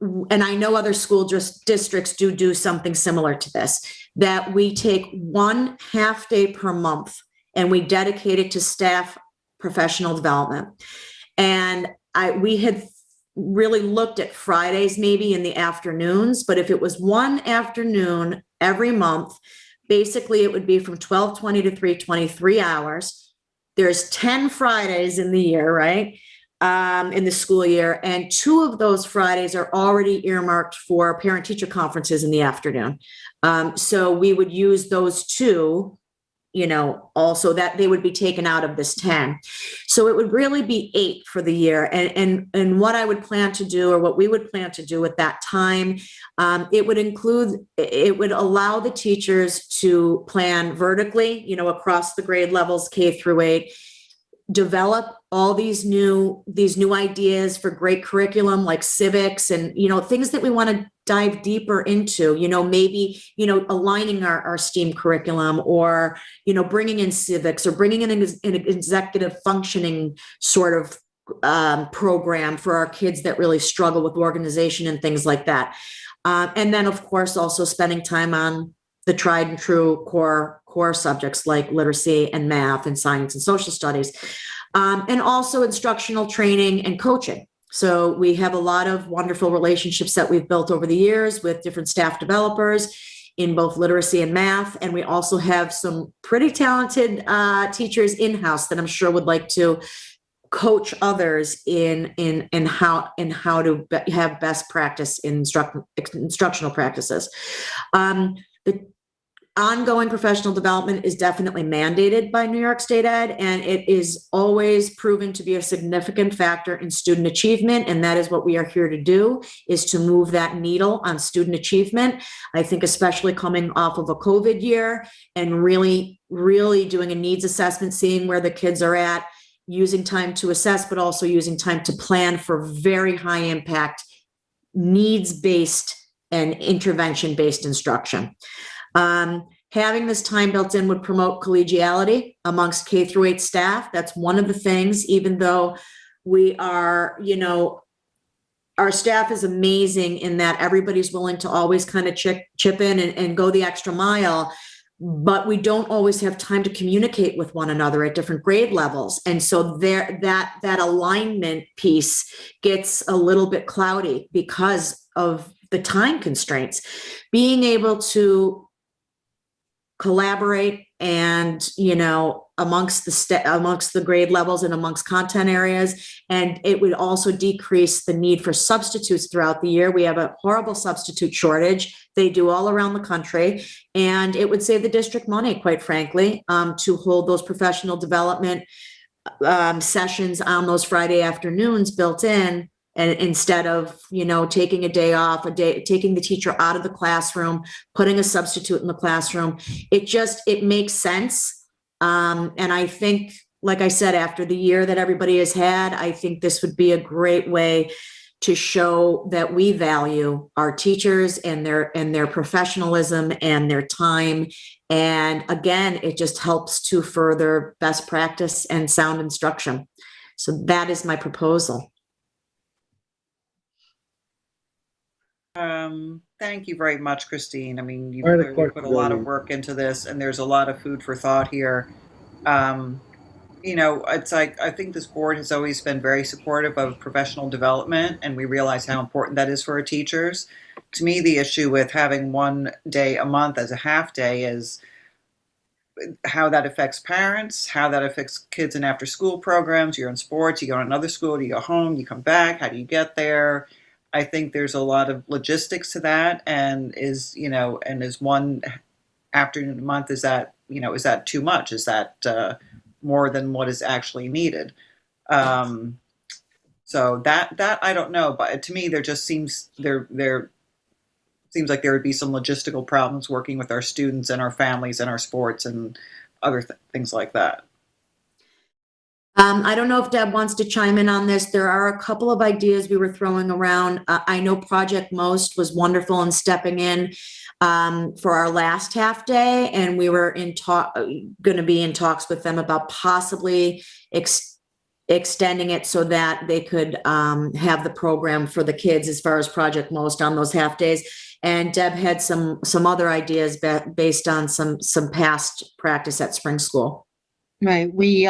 and I know other school districts do something similar to this, that we take 1 half day per month and we dedicate it to staff professional development. And we had really looked at Fridays maybe in the afternoons, but if it was one afternoon every month, basically it would be from 12:20 to 3:20, 3 hours. There's 10 Fridays in the year, right? In the school year, and 2 of those Fridays are already earmarked for parent-teacher conferences in the afternoon. So we would use those 2, also that they would be taken out of this 10. So it would really be 8 for the year. And what I would plan to do, or what we would plan to do at that time, it would allow the teachers to plan vertically, across the grade levels, K through 8, develop all these new ideas for great curriculum like civics and, things that we want to dive deeper into, maybe, aligning our STEAM curriculum, or, bringing in civics, or bringing in an executive functioning sort of program for our kids that really struggle with organization and things like that. And then, of course, also spending time on the tried and true core subjects like literacy and math and science and social studies, and also instructional training and coaching. So we have a lot of wonderful relationships that we've built over the years with different staff developers in both literacy and math. And we also have some pretty talented teachers in-house that I'm sure would like to coach others in how to have best practice in instructional practices. The ongoing professional development is definitely mandated by New York State Ed, and it is always proven to be a significant factor in student achievement. And that is what we are here to do, is to move that needle on student achievement. I think especially coming off of a COVID year and really doing a needs assessment, seeing where the kids are at, using time to assess, but also using time to plan for very high impact, needs-based and intervention-based instruction. Having this time built in would promote collegiality amongst K through 8 staff. That's one of the things, even though we are, our staff is amazing in that everybody's willing to always kind of chip in and go the extra mile, but we don't always have time to communicate with one another at different grade levels. And so that alignment piece gets a little bit cloudy because of the time constraints. Being able to collaborate and, amongst the grade levels and amongst content areas. And it would also decrease the need for substitutes throughout the year. We have a horrible substitute shortage. They do all around the country. And it would save the district money, quite frankly, to hold those professional development sessions on those Friday afternoons built in. And instead of, taking a day off, taking the teacher out of the classroom, putting a substitute in the classroom, it makes sense. And I think, like I said, after the year that everybody has had, I think this would be a great way to show that we value our teachers and their professionalism and their time. And again, it just helps to further best practice and sound instruction. So that is my proposal. Thank you very much, Christine. I mean, you clearly put a lot of work into this, and there's a lot of food for thought here. It's like, I think this board has always been very supportive of professional development, and we realize how important that is for our teachers. To me, the issue with having one day a month as a half day is how that affects parents, how that affects kids in after school programs. You're in sports, you go to another school, you go home, you come back, how do you get there? I think there's a lot of logistics to that, and is one afternoon a month, is that too much? Is that more than what is actually needed? So that I don't know, but to me, there seems like there would be some logistical problems working with our students and our families and our sports and other things like that. I don't know if Deb wants to chime in on this. There are a couple of ideas we were throwing around. I know Project Most was wonderful in stepping in for our last half day, and we were going to be in talks with them about possibly extending it so that they could have the program for the kids as far as Project Most on those half days. And Deb had some other ideas based on some past practice at Spring School. Right. We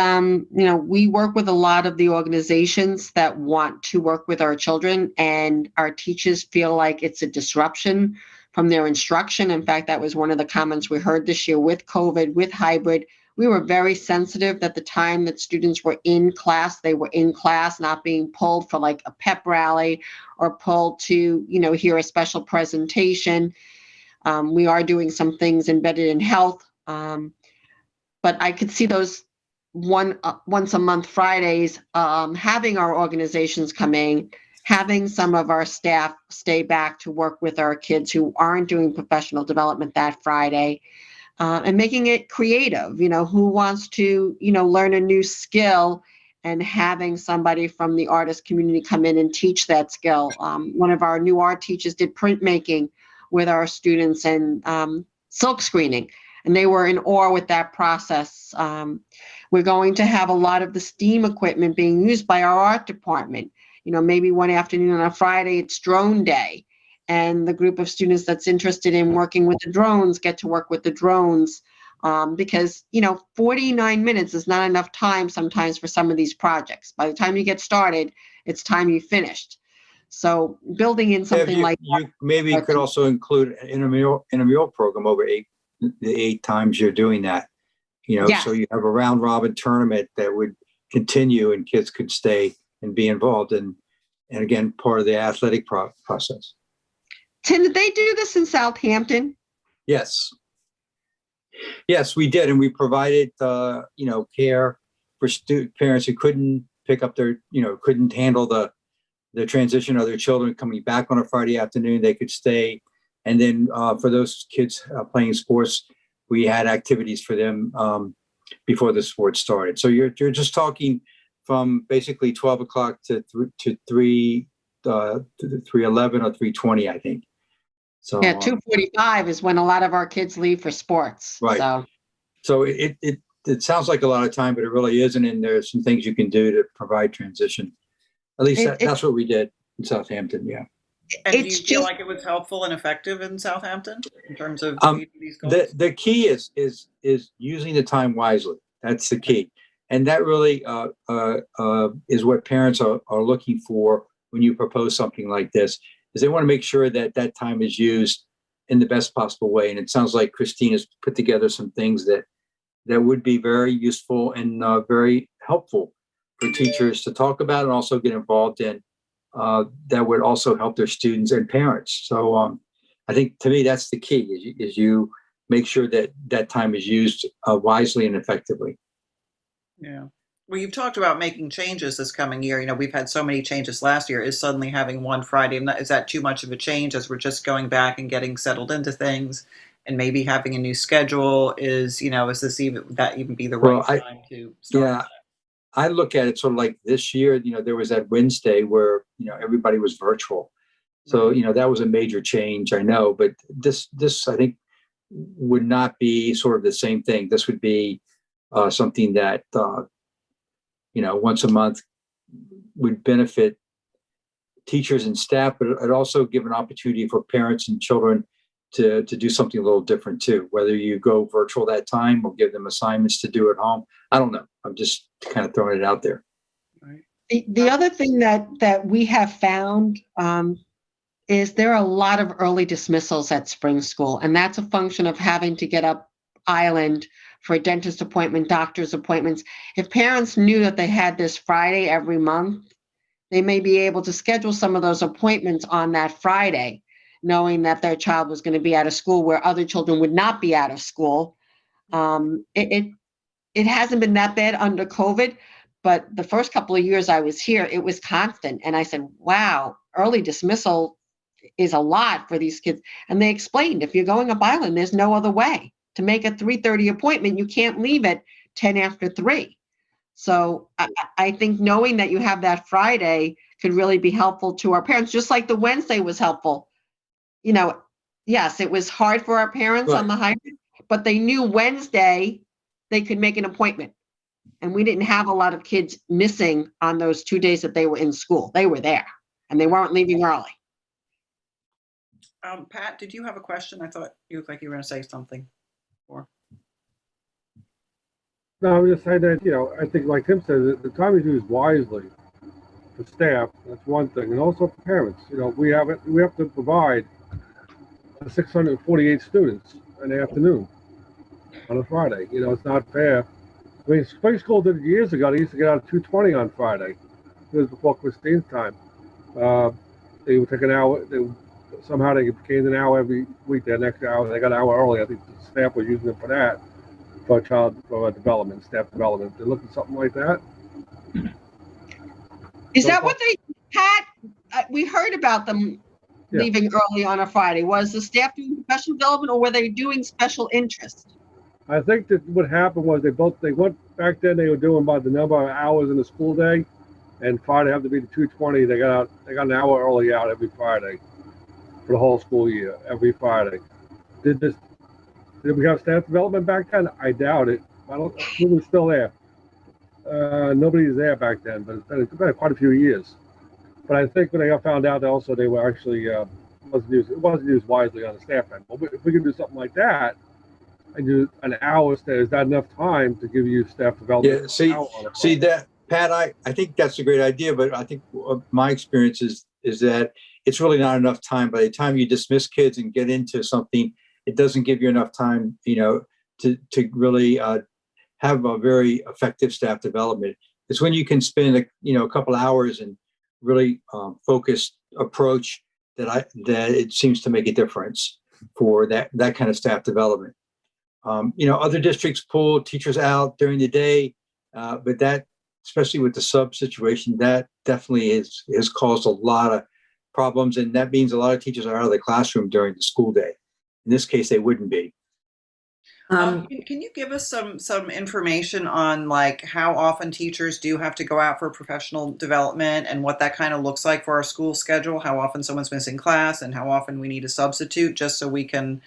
work with a lot of the organizations that want to work with our children, and our teachers feel like it's a disruption from their instruction. In fact, that was one of the comments we heard this year with COVID, with hybrid. We were very sensitive that the time that students were in class, they were in class, not being pulled for like a pep rally or pulled to, hear a special presentation. We are doing some things embedded in health. But I could see those once a month Fridays, having our organizations come in, having some of our staff stay back to work with our kids who aren't doing professional development that Friday, and making it creative. Who wants to, learn a new skill, and having somebody from the artist community come in and teach that skill. One of our new art teachers did printmaking with our students and silk screening. And they were in awe with that process. We're going to have a lot of the STEAM equipment being used by our art department. Maybe one afternoon on a Friday, it's drone day. And the group of students that's interested in working with the drones get to work with the drones. Because 49 minutes is not enough time sometimes for some of these projects. By the time you get started, it's time you finished. So building in something like you maybe could also include an intramural program over the 8 times you're doing that. Yes. So you have a round robin tournament that would continue, and kids could stay and be involved, and again, part of the athletic process. Tim, did they do this in Southampton? Yes, we did, and we provided care for parents who couldn't pick up their couldn't handle the transition of their children coming back on a Friday afternoon. They could stay, and then for those kids playing sports, we had activities for them before the sport started. So you're just talking from basically 12 o'clock to 3:11 or 3:20, I think. So yeah, 2:45 is when a lot of our kids leave for sports. Right. So it sounds like a lot of time, but it really isn't. And there's some things you can do to provide transition. At least that's what we did in Southampton. Yeah. And do you feel like it was helpful and effective in Southampton in terms of meeting these goals? The key is using the time wisely. That's the key. And that really is what parents are looking for when you propose something like this, is they want to make sure that time is used in the best possible way. And it sounds like Christine has put together some things that would be very useful and very helpful for teachers to talk about and also get involved in. That would also help their students and parents. So I think, to me, that's the key, is you make sure that time is used wisely and effectively. Yeah. Well, you've talked about making changes this coming year. We've had so many changes last year. Is suddenly having one Friday, is that too much of a change as we're just going back and getting settled into things, and maybe having a new schedule? Is this even be the right time to start? Yeah. I look at it sort of like this year, there was that Wednesday where, everybody was virtual. So, that was a major change, I know, but this I think would not be sort of the same thing. This would be something that, once a month would benefit teachers and staff, but it also give an opportunity for parents and children to do something a little different too, whether you go virtual that time or give them assignments to do at home. I don't know. I'm just kind of throwing it out there. The other thing that we have found is there are a lot of early dismissals at spring school, and that's a function of having to get up island for a dentist appointment, doctor's appointments. If parents knew that they had this Friday every month, they may be able to schedule some of those appointments on that Friday, knowing that their child was going to be out of school where other children would not be out of school. It hasn't been that bad under COVID, but the first couple of years I was here, it was constant. And I said, wow, early dismissal is a lot for these kids. And they explained, if you're going up island, there's no other way. To make a 3:30 appointment, you can't leave at 10 after 3. So I think knowing that you have that Friday could really be helpful to our parents, just like the Wednesday was helpful. Yes, it was hard for our parents on the hybrid, but they knew Wednesday they could make an appointment. And we didn't have a lot of kids missing on those 2 days that they were in school. They were there and they weren't leaving early. Pat, did you have a question? I thought you looked like you were going to say something. No, I'm just saying that, I think like Tim said, the time is used wisely for staff. That's one thing. And also for parents. We have to provide 648 students in the afternoon on a Friday. It's not fair. I mean, spring school did it years ago. They used to get out at 2:20 on Friday. It was before Christine's time. They would take an hour. Somehow they gained an hour every week. Their next hour, they got an hour early. I think the staff was using it for that, for development, staff development. They're looking at something like that. Is that what they had? We heard about them leaving early on a Friday. Was the staff doing professional development, or were they doing special interest? I think that what happened was they went back then. They were doing by the number of hours in the school day, and Friday had to be the 2:20. They got an hour early out every Friday for the whole school year. Every Friday. Did we have staff development back then? I doubt it. Who was still there? Nobody's there back then, but it's been quite a few years. But I think when they found out that also they were actually it wasn't used wisely on the staff end. But if we can do something like that and do an hour instead, is that enough time to give you staff development? Yeah, see that, Pat, I think that's a great idea, but I think my experience is that it's really not enough time. By the time you dismiss kids and get into something, it doesn't give you enough time, to really have a very effective staff development. It's when you can spend a couple hours and really focused approach that it seems to make a difference for that kind of staff development. Other districts pull teachers out during the day, but that, especially with the sub situation, that definitely has caused a lot of problems, and that means a lot of teachers are out of the classroom during the school day. In this case, they wouldn't be. Can you give us some information on like how often teachers do have to go out for professional development and what that kind of looks like for our school schedule, how often someone's missing class and how often we need a substitute, just so we can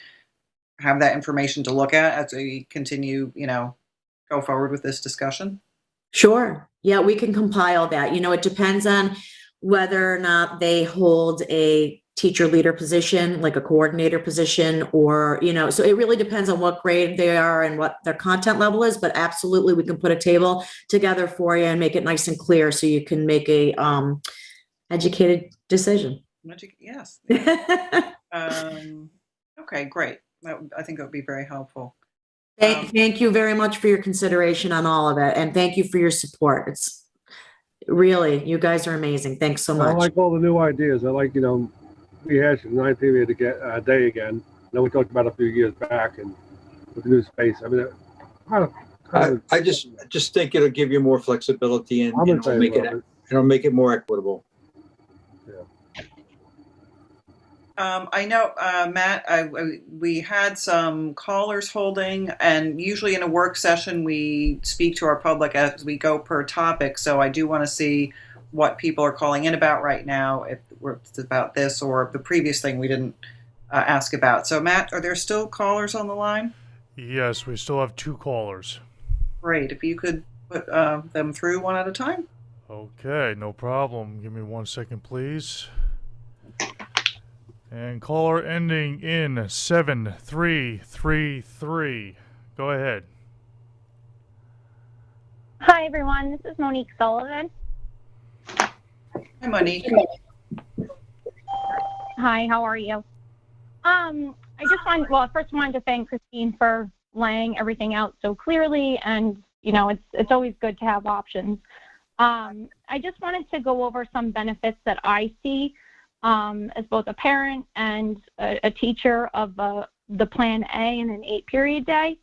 have that information to look at as we continue, go forward with this discussion? Sure. Yeah, we can compile that. It depends on whether or not they hold a teacher leader position, like a coordinator position, or, so it really depends on what grade they are and what their content level is. But absolutely, we can put a table together for you and make it nice and clear so you can make a educated decision. Yes. Okay, great. I think that would be very helpful. Thank you very much for your consideration on all of it. And thank you for your support. It's really, you guys are amazing. Thanks so much. I like all the new ideas. I like, we had 9 period a day again. I know we talked about a few years back, and with the new space. I mean, I just think it'll give you more flexibility and it'll make it more equitable. I know, Matt, we had some callers holding, and usually in a work session, we speak to our public as we go per topic. So I do want to see what people are calling in about right now, if it's about this or the previous thing we didn't ask about. So Matt, are there still callers on the line? Yes, we still have 2 callers. Great. If you could put them through one at a time. Okay, no problem. Give me 1 second, please. And caller ending in 7333. Go ahead. Hi, everyone. This is Monique Sullivan. Hi, Monique. Hi, how are you? I just first wanted to thank Christine for laying everything out so clearly, and it's always good to have options. I just wanted to go over some benefits that I see as both a parent and a teacher of the Plan A and an 8-period day.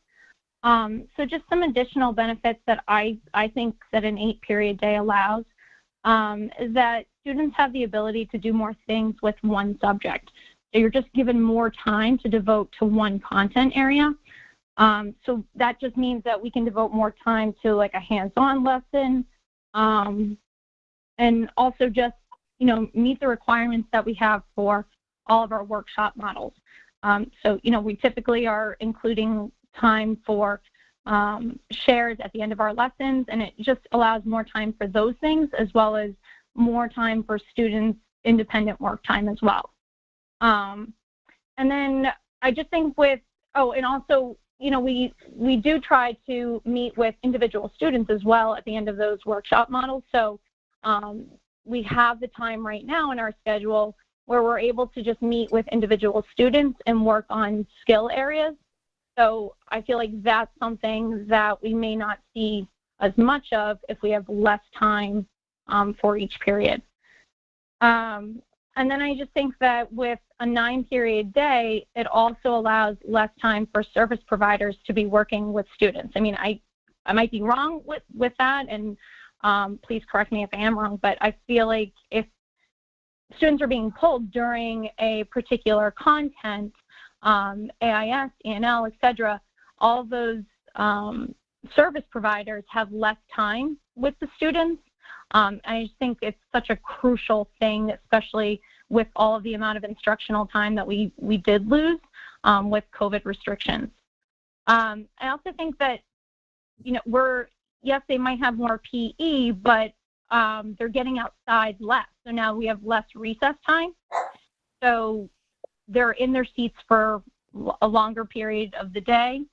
So just some additional benefits that I think that an 8-period day allows is that students have the ability to do more things with one subject. So you're just given more time to devote to one content area. So that just means that we can devote more time to like a hands-on lesson, and also just meet the requirements that we have for all of our workshop models. So we typically are including time for shares at the end of our lessons, and it just allows more time for those things, as well as more time for students' independent work time as well. And then I just think and also, we do try to meet with individual students as well at the end of those workshop models. So we have the time right now in our schedule where we're able to just meet with individual students and work on skill areas. So I feel like that's something that we may not see as much of if we have less time for each period. And then I just think that with a 9-period day, it also allows less time for service providers to be working with students. I mean, I might be wrong with that, and please correct me if I am wrong, but I feel like if students are being pulled during a particular content, AIS, ENL, et cetera, all of those service providers have less time with the students. I just think it's such a crucial thing, especially with all of the amount of instructional time that we did lose with COVID restrictions. I also think that, we're yes, they might have more PE, but they're getting outside less. So now we have less recess time. So they're in their seats for a longer period of the day.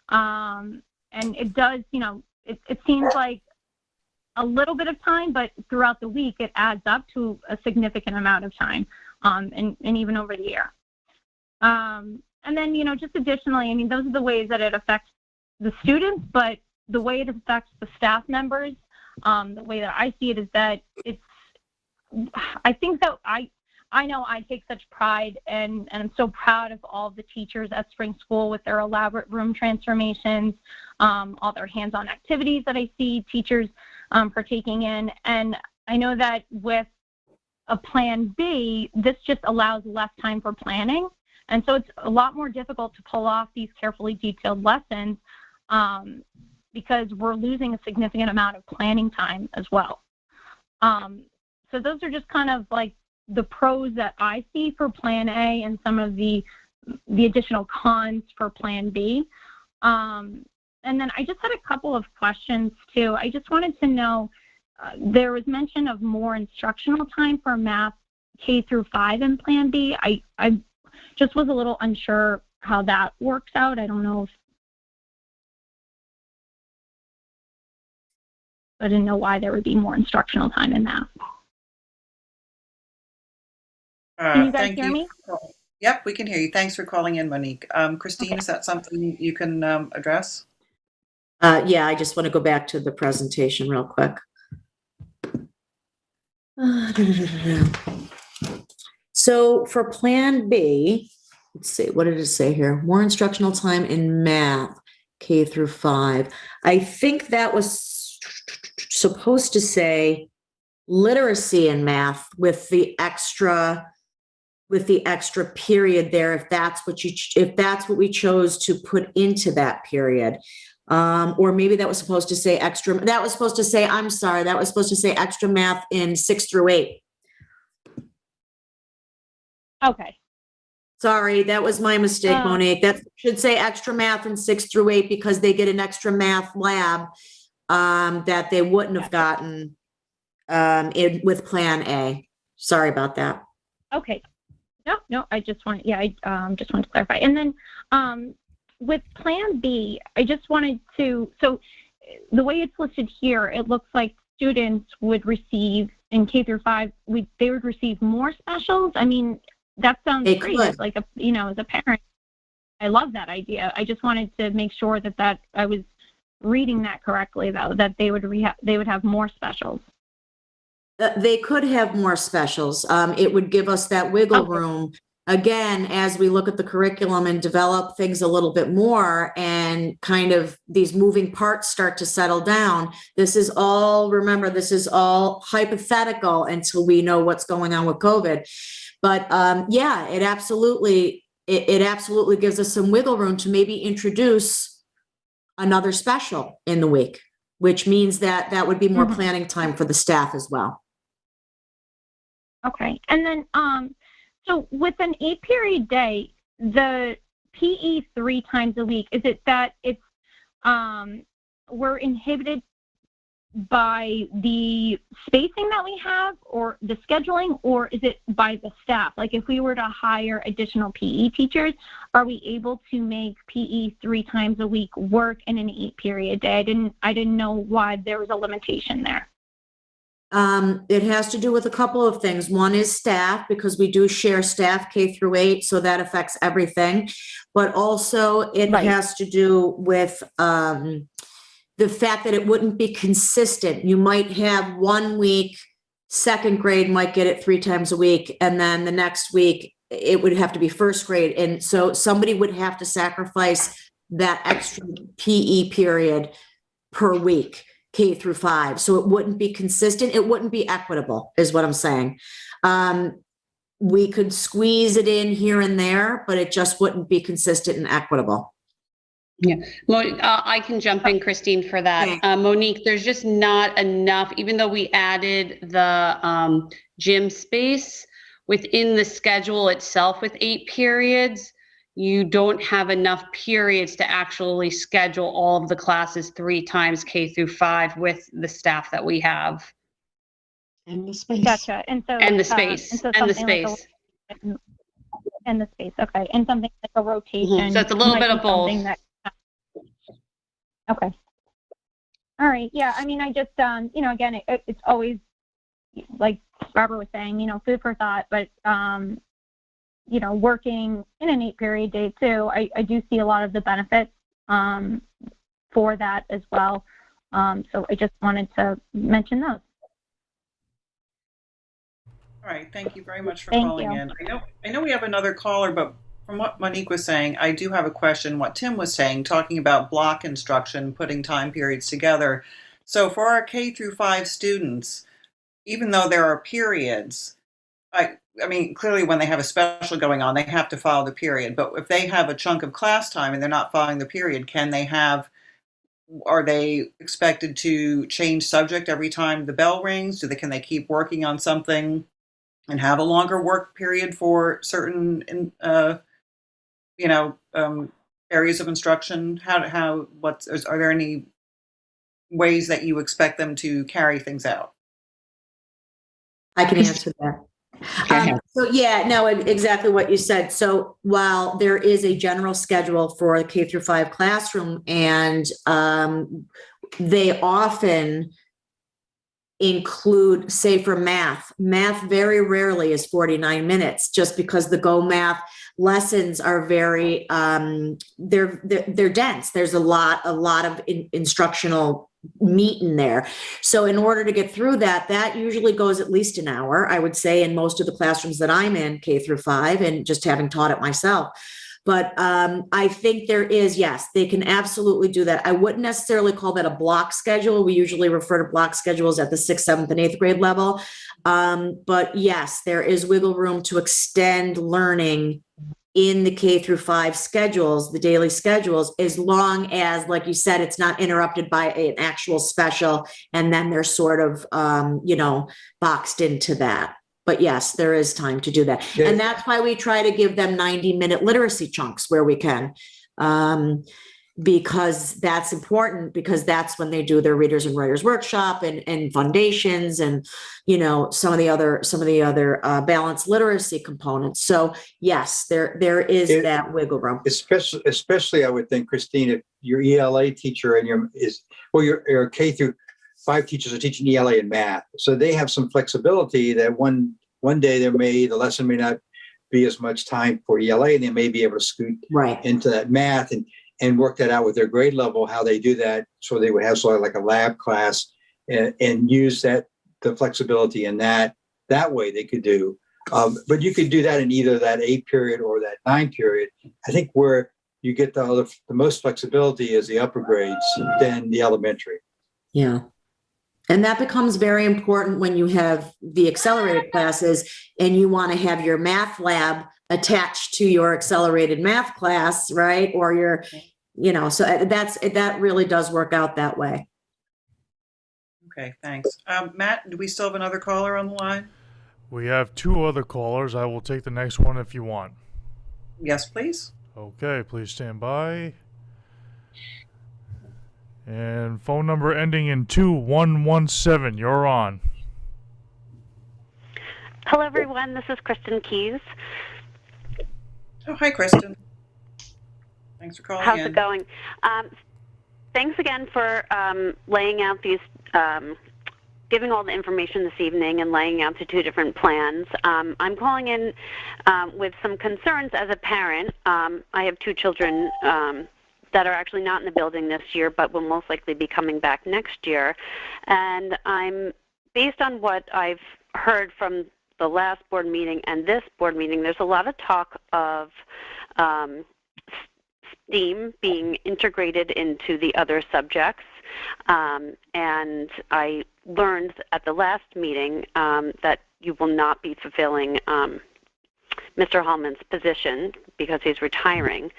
And it does, it seems like a little bit of time, but throughout the week, it adds up to a significant amount of time, and even over the year. And then, just additionally, I mean, those are the ways that it affects the students, but the way it affects the staff members, the way that I see it is that I think that I know I take such pride and I'm so proud of all of the teachers at Spring School with their elaborate room transformations, all their hands-on activities that I see teachers partaking in. And I know that with a plan B, this just allows less time for planning. And so it's a lot more difficult to pull off these carefully detailed lessons because we're losing a significant amount of planning time as well. So those are just kind of like the pros that I see for Plan A and some of the additional cons for Plan B. And then I just had a couple of questions too. I just wanted to know, there was mention of more instructional time for math K through 5 in Plan B. I just was a little unsure how that works out. I don't know if I didn't know why there would be more instructional time in math. Can you guys hear me? Yep, we can hear you. Thanks for calling in, Monique. Christine, is that something you can address? Yeah, I just want to go back to the presentation real quick. So for Plan B, let's see, what did it say here? More instructional time in math, K through 5. I think that was supposed to say literacy in math with the extra period there, if that's what we chose to put into that period. Or maybe that was supposed to say extra math in 6 through 8. Okay. Sorry, that was my mistake, Monique. That should say extra math in 6 through 8 because they get an extra math lab that they wouldn't have gotten with Plan A. Sorry about that. Okay. No, I just want to clarify. And then with Plan B, I just wanted to, so the way it's listed here, it looks like students would receive in K through 5, they would receive more specials. I mean, that sounds great. As like as a parent, I love that idea. I just wanted to make sure that I was reading that correctly, though, that they would have more specials. They could have more specials. It would give us that wiggle room, again, as we look at the curriculum and develop things a little bit more and kind of these moving parts start to settle down. This is all hypothetical until we know what's going on with COVID. But yeah, it absolutely gives us some wiggle room to maybe introduce another special in the week, which means that would be more planning time for the staff as well. Okay. And then, so with an 8-period day, the PE 3 times a week, is it that it's, we're inhibited by the spacing that we have or the scheduling, or is it by the staff? Like if we were to hire additional PE teachers, are we able to make PE 3 times a week work in an 8-period day? I didn't know why there was a limitation there. It has to do with a couple of things. One is staff, because we do share staff K through 8, so that affects everything. But also it has to do with the fact that it wouldn't be consistent. You might have 1 week, 2nd grade might get it 3 times a week, and then the next week it would have to be 1st grade. And so somebody would have to sacrifice that extra PE period per week, K through 5. So it wouldn't be consistent. It wouldn't be equitable, is what I'm saying. We could squeeze it in here and there, but it just wouldn't be consistent and equitable. Yeah, I can jump in, Christine, for that. Monique, there's just not enough, even though we added the gym space within the schedule itself with 8 periods, you don't have enough periods to actually schedule all of the classes 3 times K-5 with the staff that we have. And the space. Gotcha. And so And the space. and so And the something like space. and the space. Okay. And something like a rotation. So it's a little might bit be of both. something that- okay. All right. Yeah. I mean, I just, you know, again, it's always like Barbara was saying, you know, food for thought, but, you know, working in an 8-period day too, I do see a lot of the benefits for that as well. So I just wanted to mention those. All right, thank you very much for Thank calling you. in. I know we have another caller, but from what Monique was saying, I do have a question. What Tim was saying, talking about block instruction, putting time periods together. So for our K-5 students, even though there are periods, I mean, clearly when they have a special going on, they have to follow the period. But if they have a chunk of class time and they're not following the period, are they expected to change subject every time the bell rings? Can they keep working on something and have a longer work period for certain, areas of instruction? Are there any ways that you expect them to carry things out? I can answer that. So yeah, no, exactly what you said. So while there is a general schedule for the K-5 classroom, and they often include, say for math very rarely is 49 minutes, just because the Go Math lessons are very, they're dense. There's a lot of instructional meat in there. So in order to get through that usually goes at least an hour, I would say, in most of the classrooms that I'm in, K-5, and just having taught it myself. But I think there is, yes, they can absolutely do that. I wouldn't necessarily call that a block schedule. We usually refer to block schedules at the 6th, 7th, and 8th grade level. But yes, there is wiggle room to extend learning in the K-5 schedules, the daily schedules, as long as, like you said, it's not interrupted by an actual special, and then they're sort of, boxed into that. But yes, there is time to do that. Yeah. And that's why we try to give them 90-minute literacy chunks where we can, because that's important, because that's when they do their readers and writers workshop and foundations and, some of the other balanced literacy components. So yes, there is that wiggle room. Especially I would think, Christine, if your ELA teacher and your K-5 teachers are teaching ELA and math, so they have some flexibility that one day the lesson may not be as much time for ELA, and they may be able to scoot right into that math and work that out with their grade level, how they do that. So they would have sort of like a lab class and use the flexibility in that way they could do. But you could do that in either that 8 period or that 9 period. I think where you get the most flexibility is the upper grades than the elementary. Yeah. And that becomes very important when you have the accelerated classes and you want to have your math lab attached to your accelerated math class, right? Or so that really does work out that way. Okay, thanks. Matt, do we still have another caller on the line? We have 2 other callers. I will take the next one if you want. Yes, please. Okay, please stand by. And phone number ending in 2117. You're on. Hello, everyone. This is Kristen Keys. Oh, hi, Kristen. Thanks for calling in. How's it going? Thanks again for laying out these, giving all the information this evening and laying out the 2 different plans. I'm calling in with some concerns as a parent. I have 2 children that are actually not in the building this year, but will most likely be coming back next year. And based on what I've heard from the last board meeting and this board meeting, there's a lot of talk of STEAM being integrated into the other subjects. And I learned at the last meeting that you will not be fulfilling Mr. Hallman's position because he's retiring.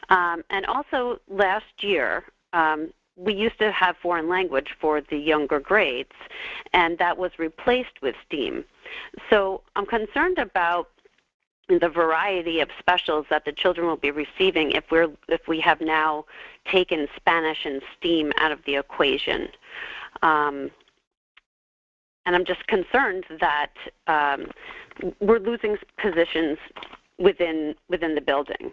And also last year, we used to have foreign language for the younger grades, and that was replaced with STEAM. So I'm concerned about the variety of specials that the children will be receiving if we have now taken Spanish and STEAM out of the equation. And I'm just concerned that we're losing positions within the building.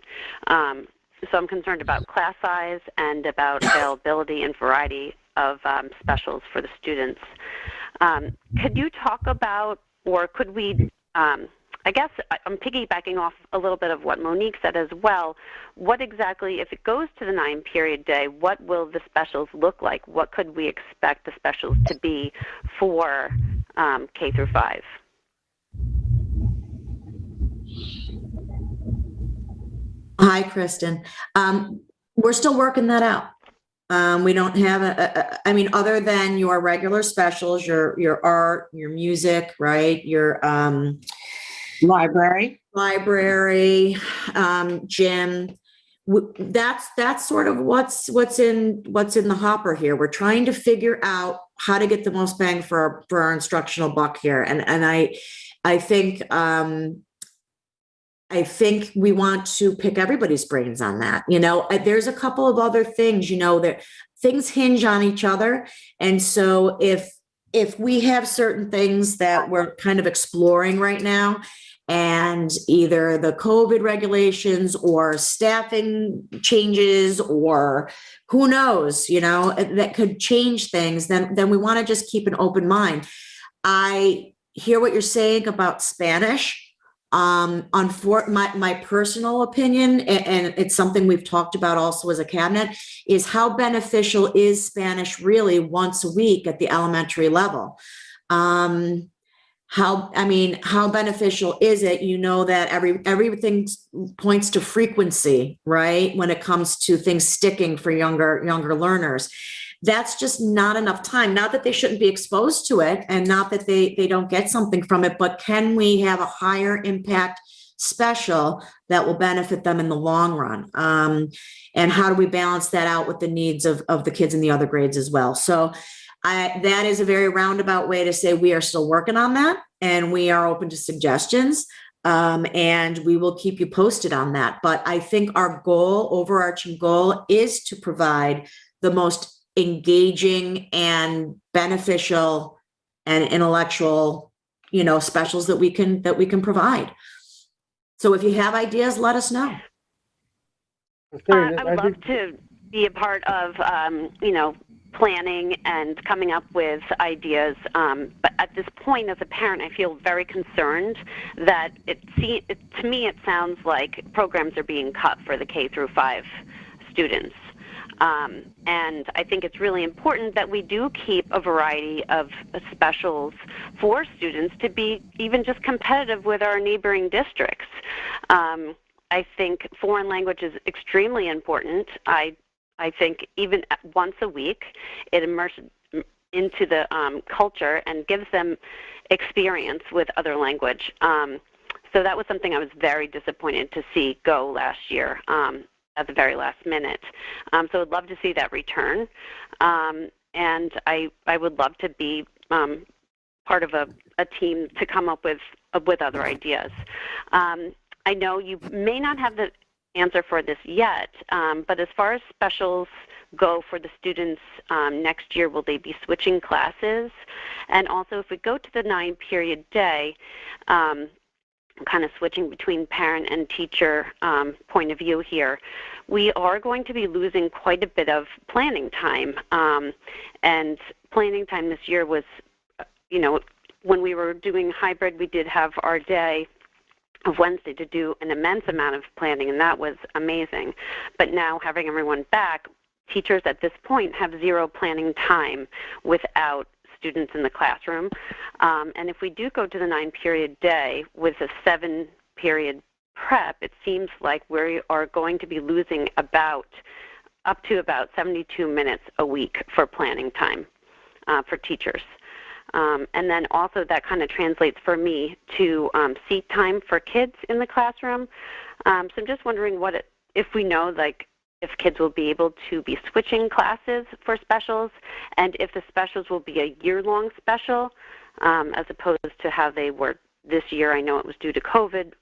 So I'm concerned about class size and about availability and variety of specials for the students. Could you talk about, or could we, I guess I'm piggybacking off a little bit of what Monique said as well. What exactly, if it goes to the 9-period day, what will the specials look like? What could we expect the specials to be for K through 5? Hi, Kristen. We're still working that out. We don't have I mean, other than your regular specials, your art, your music, right? Your library, gym. That's sort of what's in the hopper here. We're trying to figure out how to get the most bang for our instructional buck here, and I think we want to pick everybody's brains on that. You know, there's a couple of other things, you know, that things hinge on each other. And so if we have certain things that we're kind of exploring right now, and either the COVID regulations or staffing changes or who knows, you know, that could change things, then we want to just keep an open mind. I hear what you're saying about Spanish. My personal opinion, and it's something we've talked about also as a cabinet, is how beneficial is Spanish really once a week at the elementary level? How beneficial is it? You know that everything points to frequency, right? When it comes to things sticking for younger learners. That's just not enough time. Not that they shouldn't be exposed to it and not that they don't get something from it, but can we have a higher impact special that will benefit them in the long run? And how do we balance that out with the needs of the kids in the other grades as well? So that is a very roundabout way to say we are still working on that and we are open to suggestions. And we will keep you posted on that. But I think our overarching goal is to provide the most engaging and beneficial and intellectual, you know, specials that we can provide. So if you have ideas, let us know. I would love to be a part of, you know, planning and coming up with ideas. But at this point, as a parent, I feel very concerned that to me, it sounds like programs are being cut for the K through 5 students. And I think it's really important that we do keep a variety of specials for students to be even just competitive with our neighboring districts. I think foreign language is extremely important. I think even once a week, it immerses into the culture and gives them experience with other language. So that was something I was very disappointed to see go last year. At the very last minute. So I'd love to see that return. And I would love to be part of a team to come up with other ideas. I know you may not have the answer for this yet, but as far as specials go for the students next year, will they be switching classes? And also if we go to the 9-period day, kind of switching between parent and teacher point of view here, we are going to be losing quite a bit of planning time. And planning time this year was, you know, when we were doing hybrid, we did have our day of Wednesday to do an immense amount of planning, and that was amazing. But now having everyone back, teachers at this point have zero planning time without students in the classroom. And if we do go to the 9-period day with a 7-period prep, it seems like we are going to be losing up to about 72 minutes a week for planning time for teachers. And then also that kind of translates for me to seat time for kids in the classroom. So I'm just wondering if we know, like, if kids will be able to be switching classes for specials, and if the specials will be a year-long special, as opposed to how they were this year. I know it was due to COVID,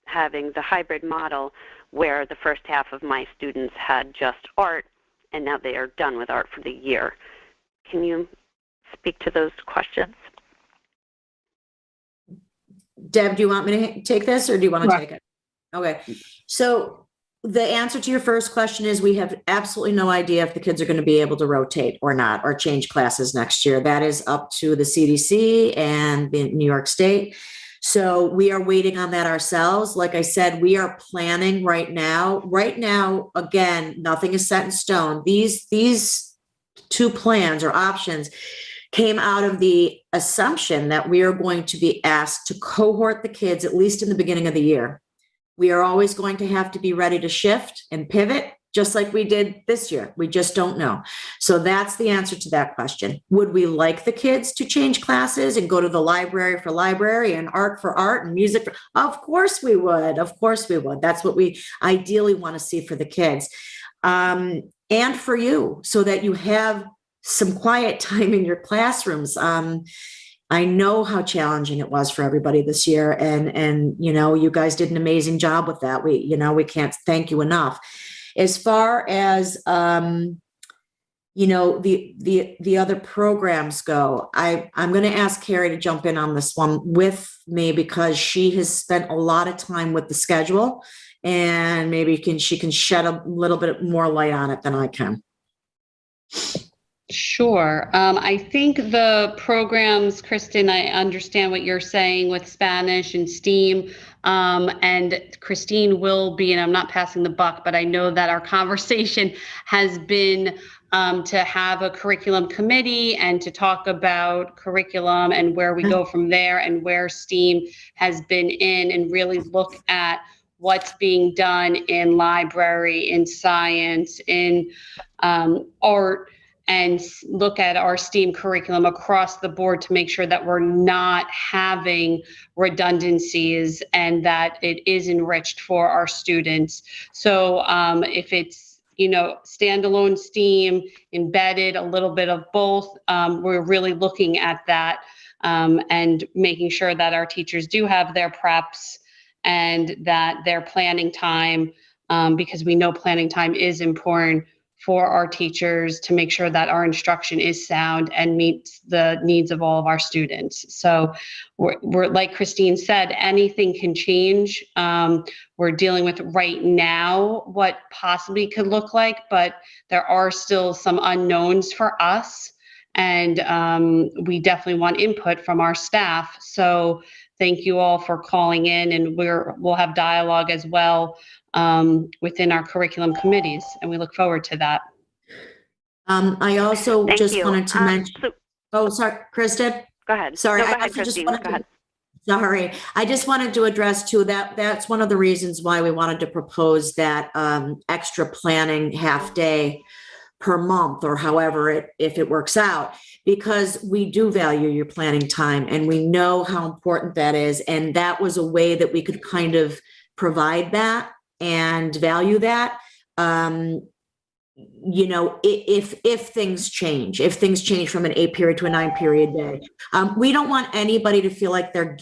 having the hybrid model where the first half of my students had just art and now they are done with art for the year. Can you speak to those questions? Deb, do you want me to take this or do you want to Sure. take it? Okay. So the answer to your first question is we have absolutely no idea if the kids are going to be able to rotate or not, or change classes next year. That is up to the CDC and the New York State. So we are waiting on that ourselves. Like I said, we are planning right now. Right now, again, nothing is set in stone. These two plans or options came out of the assumption that we are going to be asked to cohort the kids, at least in the beginning of the year. We are always going to have to be ready to shift and pivot, just like we did this year. We just don't know. So that's the answer to that question. Would we like the kids to change classes and go to the library for library and art for art and music? Of course we would. Of course we would. That's what we ideally want to see for the kids. And for you, so that you have some quiet time in your classrooms. I know how challenging it was for everybody this year, and you guys did an amazing job with that. We can't thank you enough. As far as the other programs go, I'm going to ask Carrie to jump in on this one with me because she has spent a lot of time with the schedule, and maybe she can shed a little bit more light on it than I can. Sure. I think the programs, Kristen, I understand what you're saying with Spanish and STEAM. And Christine will be, and I'm not passing the buck, but I know that our conversation has been to have a curriculum committee and to talk about curriculum and where we go from there and where STEAM has been in, and really look at what's being done in library, in science, in art, and look at our STEAM curriculum across the board to make sure that we're not having redundancies and that it is enriched for our students. So if it's, standalone STEAM, embedded, a little bit of both, we're really looking at that and making sure that our teachers do have their preps and that their planning time, because we know planning time is important for our teachers to make sure that our instruction is sound and meets the needs of all of our students. So we're like Christine said, anything can change. We're dealing with right now what possibly could look like, but there are still some unknowns for us. And we definitely want input from our staff. So thank you all for calling in, and we'll have dialogue as well within our curriculum committees, and we look forward to that. I also Thank just you. wanted to mention. Oh, sorry, Kristen. Go ahead. Sorry, No, go I ahead, also just Christine. wanted Go ahead. Sorry, I just wanted to address too that's one of the reasons why we wanted to propose that extra planning half day per month, or however if it works out, because we do value your planning time and we know how important that is, and that was a way that we could kind of provide that and value that. If things change from an 8 period to a 9 period day, we don't want anybody to feel like they're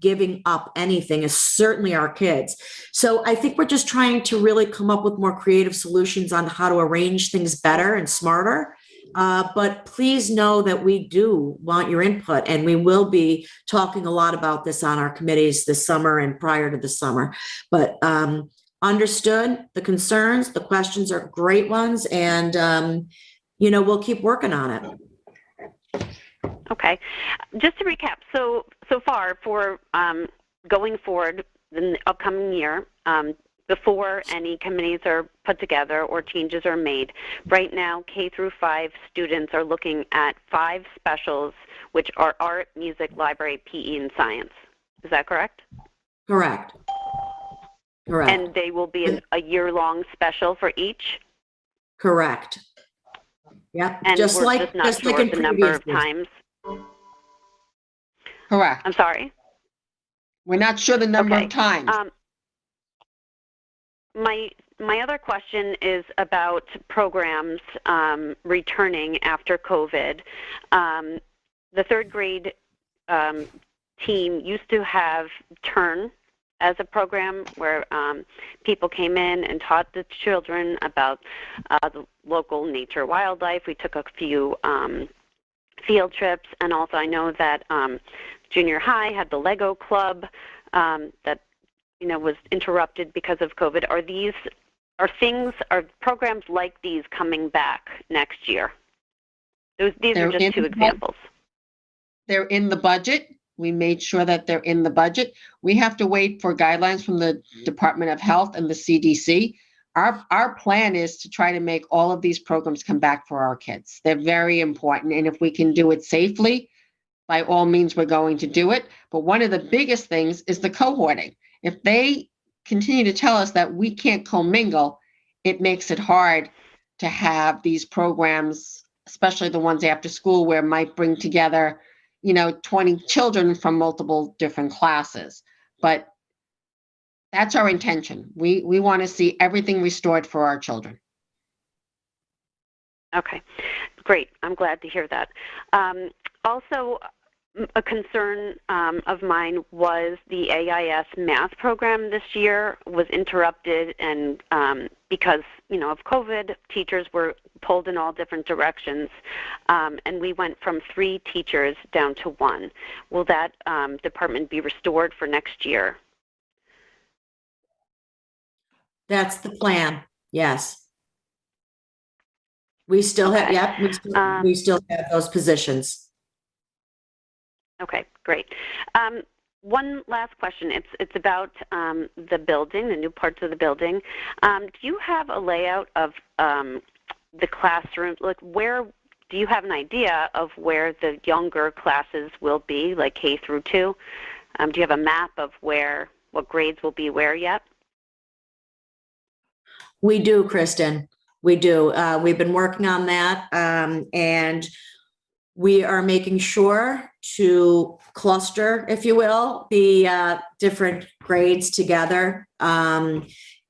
giving up anything, is certainly our kids. So I think we're just trying to really come up with more creative solutions on how to arrange things better and smarter. But please know that we do want your input, and we will be talking a lot about this on our committees this summer and prior to the summer. But understood the concerns, the questions are great ones, and we'll keep working on it. Okay, just to recap, so far for going forward in the upcoming year, before any committees are put together or changes are made, right now K through 5 students are looking at 5 specials, which are art, music, library, PE, and science. Is that correct? Correct. And they will be a year-long special for each? Correct. Yep. And just we're like just not sure in the number of previous times? Correct. I'm sorry? We're not sure the number of times. My other question is about programs returning after COVID. The third grade team used to have Turn as a program where people came in and taught the children about the local nature, wildlife. We took a few field trips, and also I know that junior high had the Lego club that was interrupted because of COVID. Are programs like these coming back next year? These are just two examples. They're in the budget. We made sure that they're in the budget. We have to wait for guidelines from the Department of Health and the CDC. Our plan is to try to make all of these programs come back for our kids. They're very important. And if we can do it safely, by all means, we're going to do it. But one of the biggest things is the cohorting. If they continue to tell us that we can't commingle, it makes it hard to have these programs, especially the ones after school, where it might bring together 20 children from multiple different classes. But that's our intention. We want to see everything restored for our children. Okay, great. I'm glad to hear that. Also, a concern of mine was the AIS math program this year was interrupted, and because of COVID, teachers were pulled in all different directions, and we went from 3 teachers down to 1. Will that department be restored for next year? That's the plan. Yes. We still have, we still have those positions. Okay, great. One last question. It's about the building, the new parts of the building. Do you have a layout of the classroom? Like, where do you have an idea of where the younger classes will be, like K through 2? Do you have a map of what grades will be where yet? We do, Kristen. We do. We've been working on that, and we are making sure to cluster, if you will, the different grades together.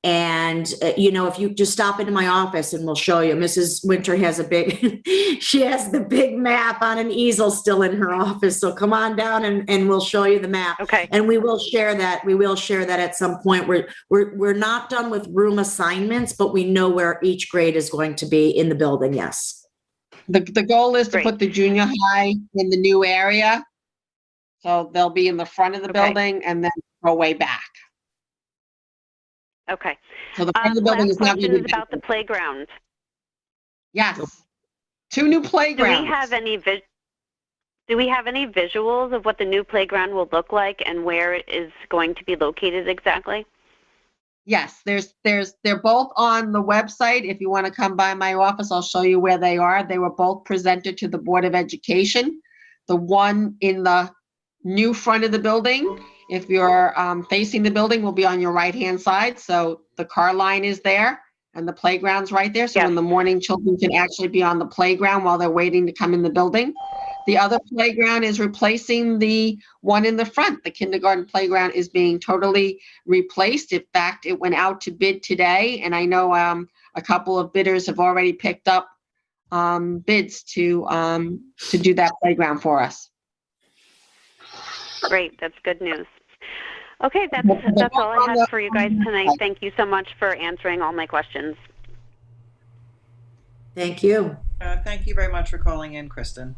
If you just stop into my office and we'll show you, Mrs. Winter has she has the big map on an easel still in her office. So come on down and we'll show you the map. Okay. And we will share that. We will share that at some point. We're not done with room assignments, but we know where each grade is going to be in the building. Yes. The goal is to put the junior high in the new area. So they'll be in the front of the building and then go way back. Okay. So the front of the building is not question is about the playground. Yes. 2 new playgrounds. Do we have any visuals of what the new playground will look like and where it is going to be located exactly? Yes, they're both on the website. If you want to come by my office, I'll show you where they are. They were both presented to the Board of Education. The one in the new front of the building, if you're facing the building, will be on your right-hand side. So the car line is there and the playground's right there. So in the morning, children can actually be on the playground while they're waiting to come in the building. The other playground is replacing the one in the front. The kindergarten playground is being totally replaced. In fact, it went out to bid today, and I know a couple of bidders have already picked up bids to do that playground for us. Great, that's good news. Okay, that's all I had for you guys tonight. Thank you so much for answering all my questions. Thank you. Thank you very much for calling in, Kristen.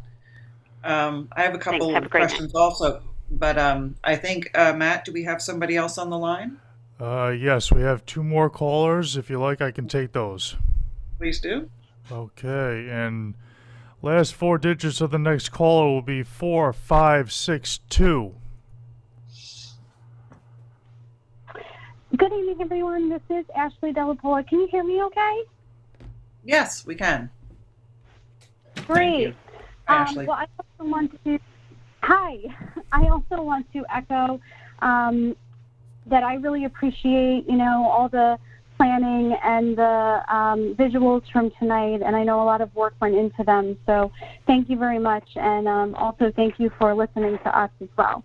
I have a couple of questions also, but I think, Matt, do we have somebody else on the line? Yes, we have 2 more callers. If you like, I can take those. Please do. Okay, and last 4 digits of the next caller will be 4562. Good evening, everyone. This is Ashley Delapola. Can you hear me okay? Yes, we can. Great. Ashley. Well, I also want to echo that I really appreciate, all the planning and the visuals from tonight, and I know a lot of work went into them. So thank you very much, and also thank you for listening to us as well.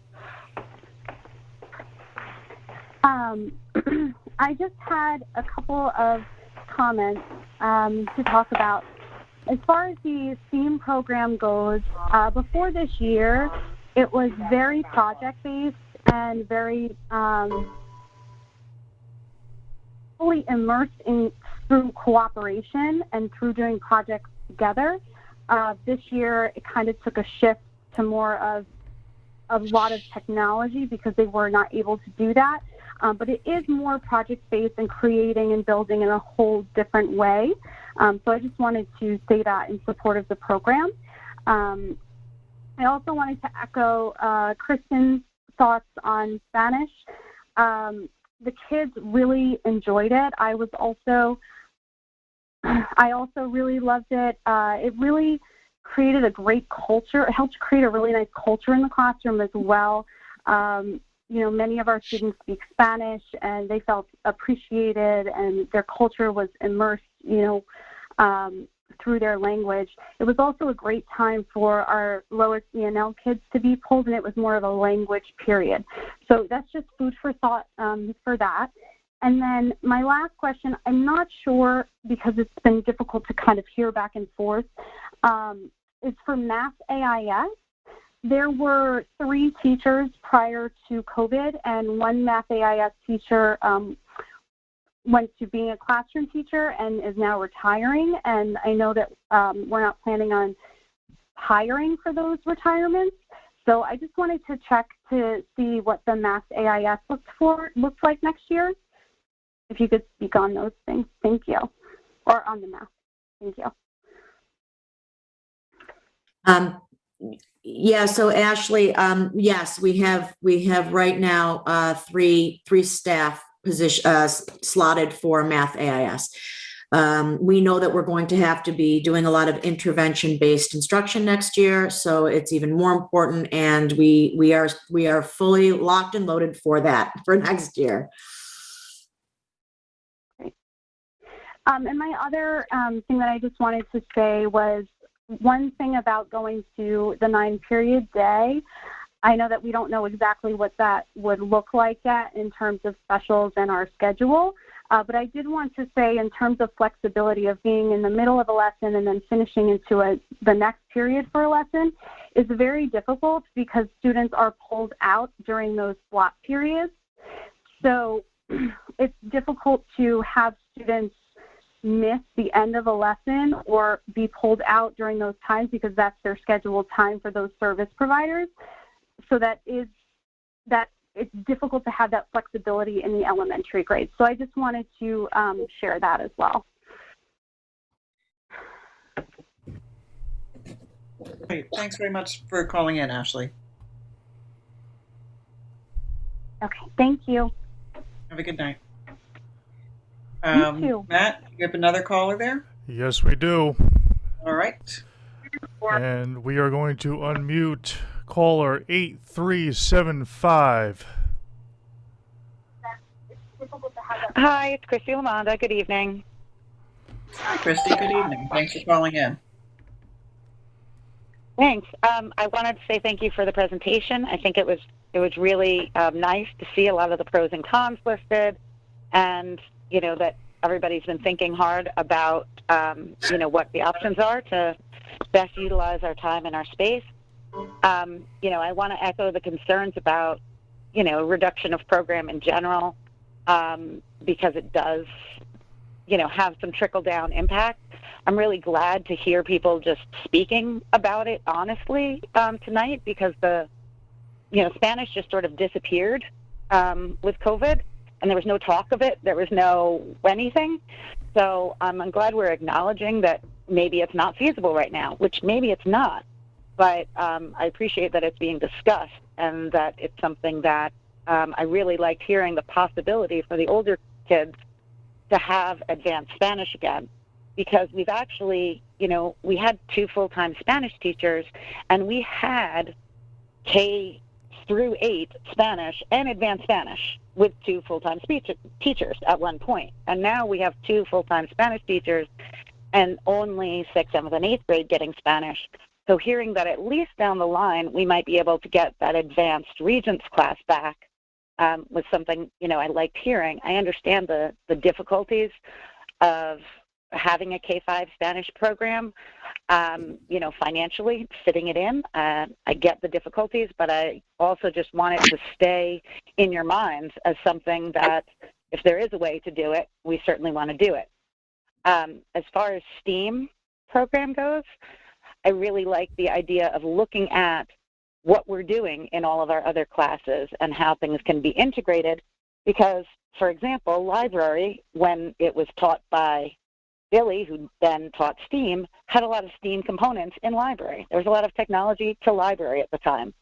I just had a couple of comments to talk about. As far as the STEAM program goes, before this year, it was very project-based and very fully immersed in through cooperation and through doing projects together. This year, it kind of took a shift to more of a lot of technology because they were not able to do that. But it is more project-based and creating and building in a whole different way. So I just wanted to say that in support of the program. I also wanted to echo Kristen's thoughts on Spanish. The kids really enjoyed it. I also really loved it. It really created a great culture. It helped create a really nice culture in the classroom as well. You know, many of our students speak Spanish and they felt appreciated and their culture was immersed, you know, through their language. It was also a great time for our lowest ENL kids to be pulled, and it was more of a language period. So that's just food for thought for that. And then my last question, I'm not sure because it's been difficult to kind of hear back and forth, is for Math AIS. There were 3 teachers prior to COVID, and 1 Math AIS teacher went to being a classroom teacher and is now retiring. And I know that we're not planning on hiring for those retirements. So I just wanted to check to see what the Math AIS looks like next year. If you could speak on those things, thank you. Or on the math, thank you. Yeah, so Ashley, yes, we have right now 3 staff position slotted for Math AIS. We know that we're going to have to be doing a lot of intervention-based instruction next year, so it's even more important, and we are fully locked and loaded for that for next year. Great. And my other thing that I just wanted to say was one thing about going to the 9-period day. I know that we don't know exactly what that would look like yet in terms of specials and our schedule, but I did want to say in terms of flexibility of being in the middle of a lesson and then finishing into the next period for a lesson is very difficult because students are pulled out during those block periods. So it's difficult to have students miss the end of a lesson or be pulled out during those times because that's their scheduled time for those service providers. So it's difficult to have that flexibility in the elementary grades. So I just wanted to share that as well. Great. Thanks very much for calling in, Ashley. Okay, thank you. Have a good night. You too. Matt, you have another caller there? Yes, we do. All right. And we are going to unmute caller 8375. Hi, it's Christy Lamonda. Good evening. Hi, Christy. Good evening. Thanks for calling in. Thanks. I wanted to say thank you for the presentation. I think it was really nice to see a lot of the pros and cons listed, and you know that everybody's been thinking hard about you know what the options are to best utilize our time and our space. You know, I want to echo the concerns about reduction of program in general, because it does have some trickle down impact. I'm really glad to hear people just speaking about it honestly tonight, because the Spanish just sort of disappeared with COVID, and there was no talk of it. There was no anything. So I'm glad we're acknowledging that maybe it's not feasible right now, which maybe it's not. But I appreciate that it's being discussed, and that it's something that I really liked hearing the possibility for the older kids to have advanced Spanish again, because we've actually, we had 2 full-time Spanish teachers, and we had K through 8 Spanish and advanced Spanish with 2 full-time teachers at one point. And now we have 2 full-time Spanish teachers and only 6th, 7th, and 8th grade getting Spanish. So hearing that at least down the line we might be able to get that advanced Regents class back was something, I liked hearing. I understand the difficulties of having a K-5 Spanish program, financially fitting it in. I get the difficulties, but I also just want it to stay in your minds as something that if there is a way to do it, we certainly want to do it. As far as STEAM program goes, I really like the idea of looking at what we're doing in all of our other classes and how things can be integrated, because, for example, library, when it was taught by Billy, who then taught STEAM, had a lot of STEAM components in library. There was a lot of technology to library at the time.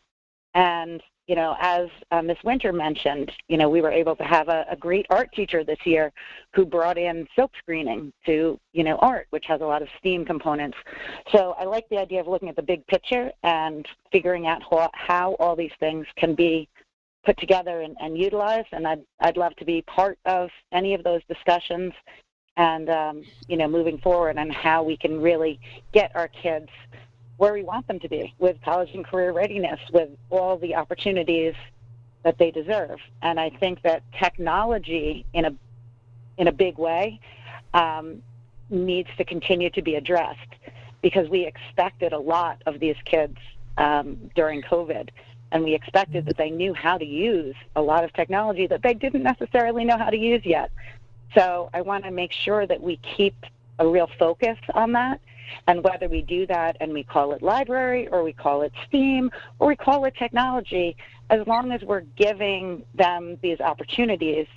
And, you know, as Ms. Winter mentioned, you know, we were able to have a great art teacher this year who brought in silk screening to, you know, art, which has a lot of STEAM components. So I like the idea of looking at the big picture and figuring out how all these things can be put together and utilized. And I'd love to be part of any of those discussions and, you know, moving forward on how we can really get our kids where we want them to be with college and career readiness, with all the opportunities that they deserve. And I think that technology in a big way needs to continue to be addressed, because we expected a lot of these kids during COVID, and we expected that they knew how to use a lot of technology that they didn't necessarily know how to use yet. So I want to make sure that we keep a real focus on that. And whether we do that and we call it library or we call it STEAM or we call it technology, as long as we're giving them these opportunities,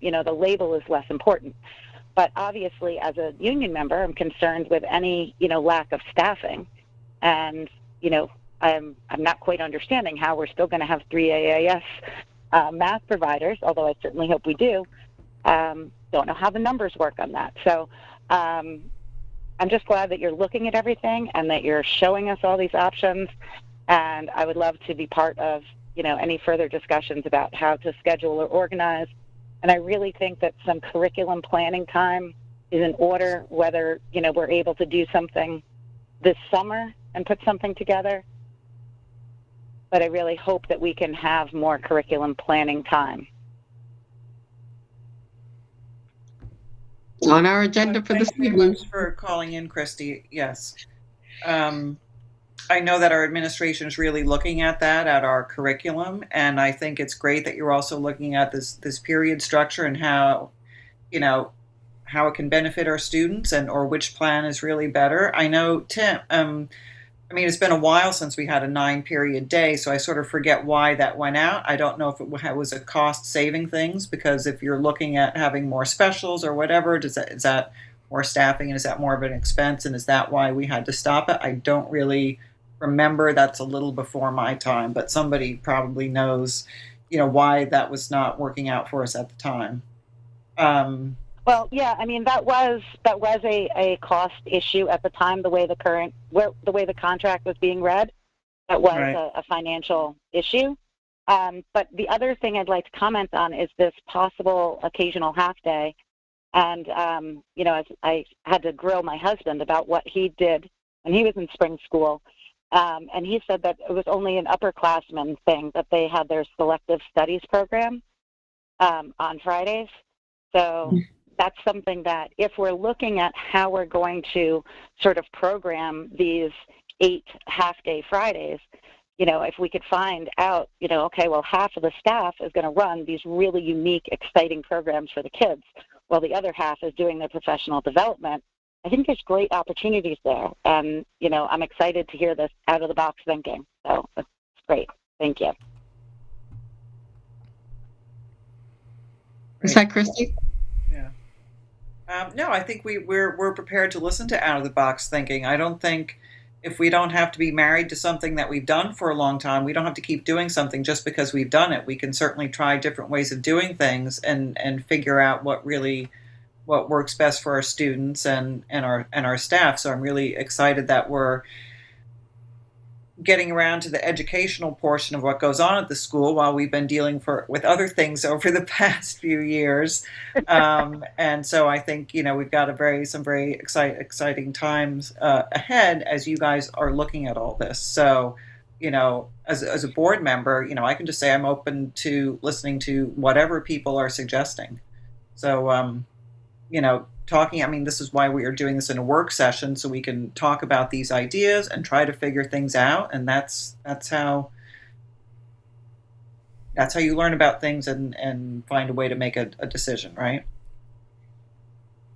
you know, the label is less important. But obviously, as a union member, I'm concerned with any, you know, lack of staffing. And, you know, I'm not quite understanding how we're still going to have 3 AAS math providers, although I certainly hope we do. Don't know how the numbers work on that. So I'm just glad that you're looking at everything and that you're showing us all these options. And I would love to be part of, you know, any further discussions about how to schedule or organize. And I really think that some curriculum planning time is in order, whether, you know, we're able to do something this summer and put something together. But I really hope that we can have more curriculum planning time. On our agenda for this Thanks very evening. much for calling in, Christy. Yes. I know that our administration is really looking at that, at our curriculum, and I think it's great that you're also looking at this period structure and how, you know, how it can benefit our students and or which plan is really better. I know, Tim, I mean, it's been a while since we had a 9-period day, so I sort of forget why that went out. I don't know if it was a cost-saving things, because if you're looking at having more specials or whatever, is that more staffing, and is that more of an expense, and is that why we had to stop it? I don't really remember. That's a little before my time, but somebody probably knows, you know, why that was not working out for us at the time. Well, yeah, I mean, that was a cost issue at the time, the way the contract was being read. That was Right. a financial issue. But the other thing I'd like to comment on is this possible occasional half day. And, you know, I had to grill my husband about what he did when he was in spring school. And he said that it was only an upperclassman thing that they had their selective studies program on Fridays. So that's something that if we're looking at how we're going to sort of program these 8 half-day Fridays, you know, if we could find out, you know, okay, well, half of the staff is going to run these really unique, exciting programs for the kids, while the other half is doing their professional development, I think there's great opportunities there. And, you know, I'm excited to hear this out-of-the-box thinking. So that's great. Thank you. Is that Christy? Yeah. No, I think we're prepared to listen to out-of-the-box thinking. I don't think if we don't have to be married to something that we've done for a long time, we don't have to keep doing something just because we've done it. We can certainly try different ways of doing things and figure out what works best for our students and our staff. So I'm really excited that we're getting around to the educational portion of what goes on at the school while we've been dealing with other things over the past few years. And so I think, you know, we've got some very exciting times ahead as you guys are looking at all this. So, you know, as a board member, you know, I can just say I'm open to listening to whatever people are suggesting. So, you know, I mean, this is why we are doing this in a work session, so we can talk about these ideas and try to figure things out. And that's how, that's how you learn about things and find a way to make a decision, right?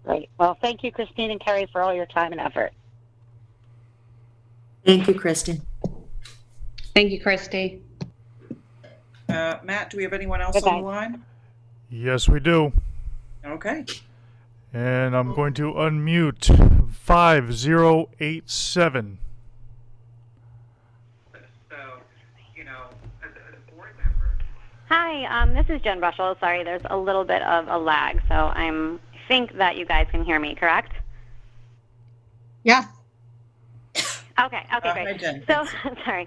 Great. Well, thank you, Christine and Carrie, for all your time and effort. Thank you, Kristen. Thank you, Christy. Matt, do we have anyone else Good on night. the line? Yes, we do. Okay. And I'm going to unmute 5087. Hi, this is Jen Brushel. Sorry, there's a little bit of a lag, so I think that you guys can hear me, correct? Yes. Okay, great. Hi, Jen. So, sorry.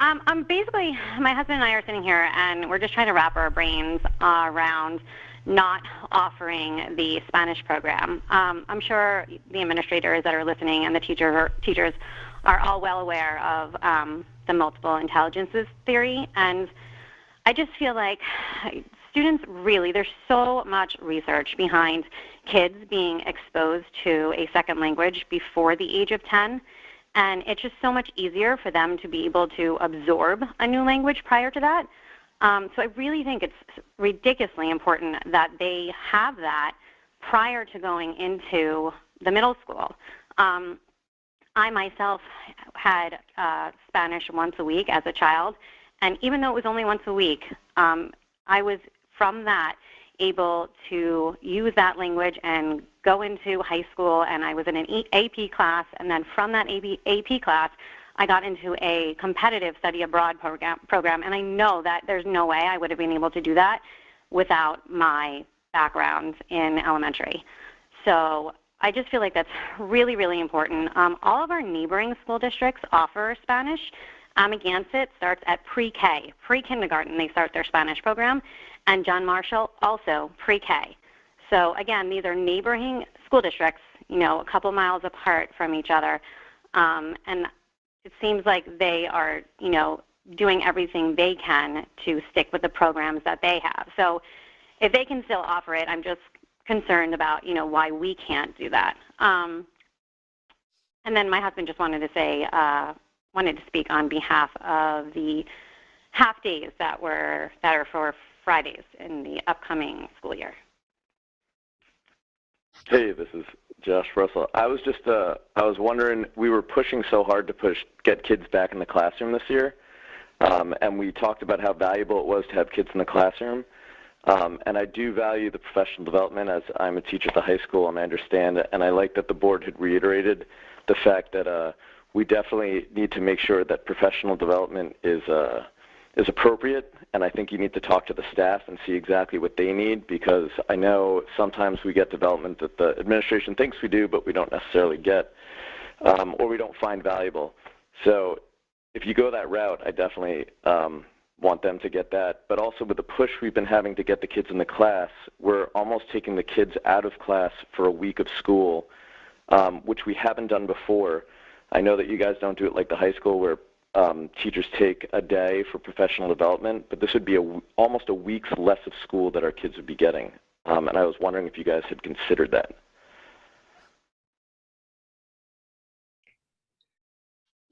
I'm basically, my husband and I are sitting here, and we're just trying to wrap our brains around not offering the Spanish program. I'm sure the administrators that are listening and the teachers are all well aware of the multiple intelligences theory, and I just feel like students really, there's so much research behind kids being exposed to a second language before the age of 10, and it's just so much easier for them to be able to absorb a new language prior to that. So I really think it's ridiculously important that they have that prior to going into the middle school. I myself had Spanish once a week as a child, and even though it was only once a week, I was from that able to use that language and go into high school, and I was in an AP class, and then from that AP class, I got into a competitive study abroad program, and I know that there's no way I would have been able to do that without my background in elementary. So I just feel like that's really, really important. All of our neighboring school districts offer Spanish. Amagansett starts at pre-K, pre-kindergarten, they start their Spanish program, and John Marshall also pre-K. So again, these are neighboring school districts, a couple miles apart from each other, and it seems like they are, doing everything they can to stick with the programs that they have. So if they can still offer it, I'm just concerned about, why we can't do that. And then my husband just wanted to speak on behalf of the half days that are for Fridays in the upcoming school year. Hey, this is Josh Russell. I was wondering, we were pushing so hard to get kids back in the classroom this year, and we talked about how valuable it was to have kids in the classroom. And I do value the professional development, as I'm a teacher at the high school, and I understand, and I like that the board had reiterated the fact that we definitely need to make sure that professional development is appropriate, and I think you need to talk to the staff and see exactly what they need, because I know sometimes we get development that the administration thinks we do, but we don't necessarily get, or we don't find valuable. So if you go that route, I definitely want them to get that. But also with the push we've been having to get the kids in the class, we're almost taking the kids out of class for a week of school, which we haven't done before. I know that you guys don't do it like the high school where teachers take a day for professional development, but this would be almost a week's less of school that our kids would be getting. And I was wondering if you guys had considered that.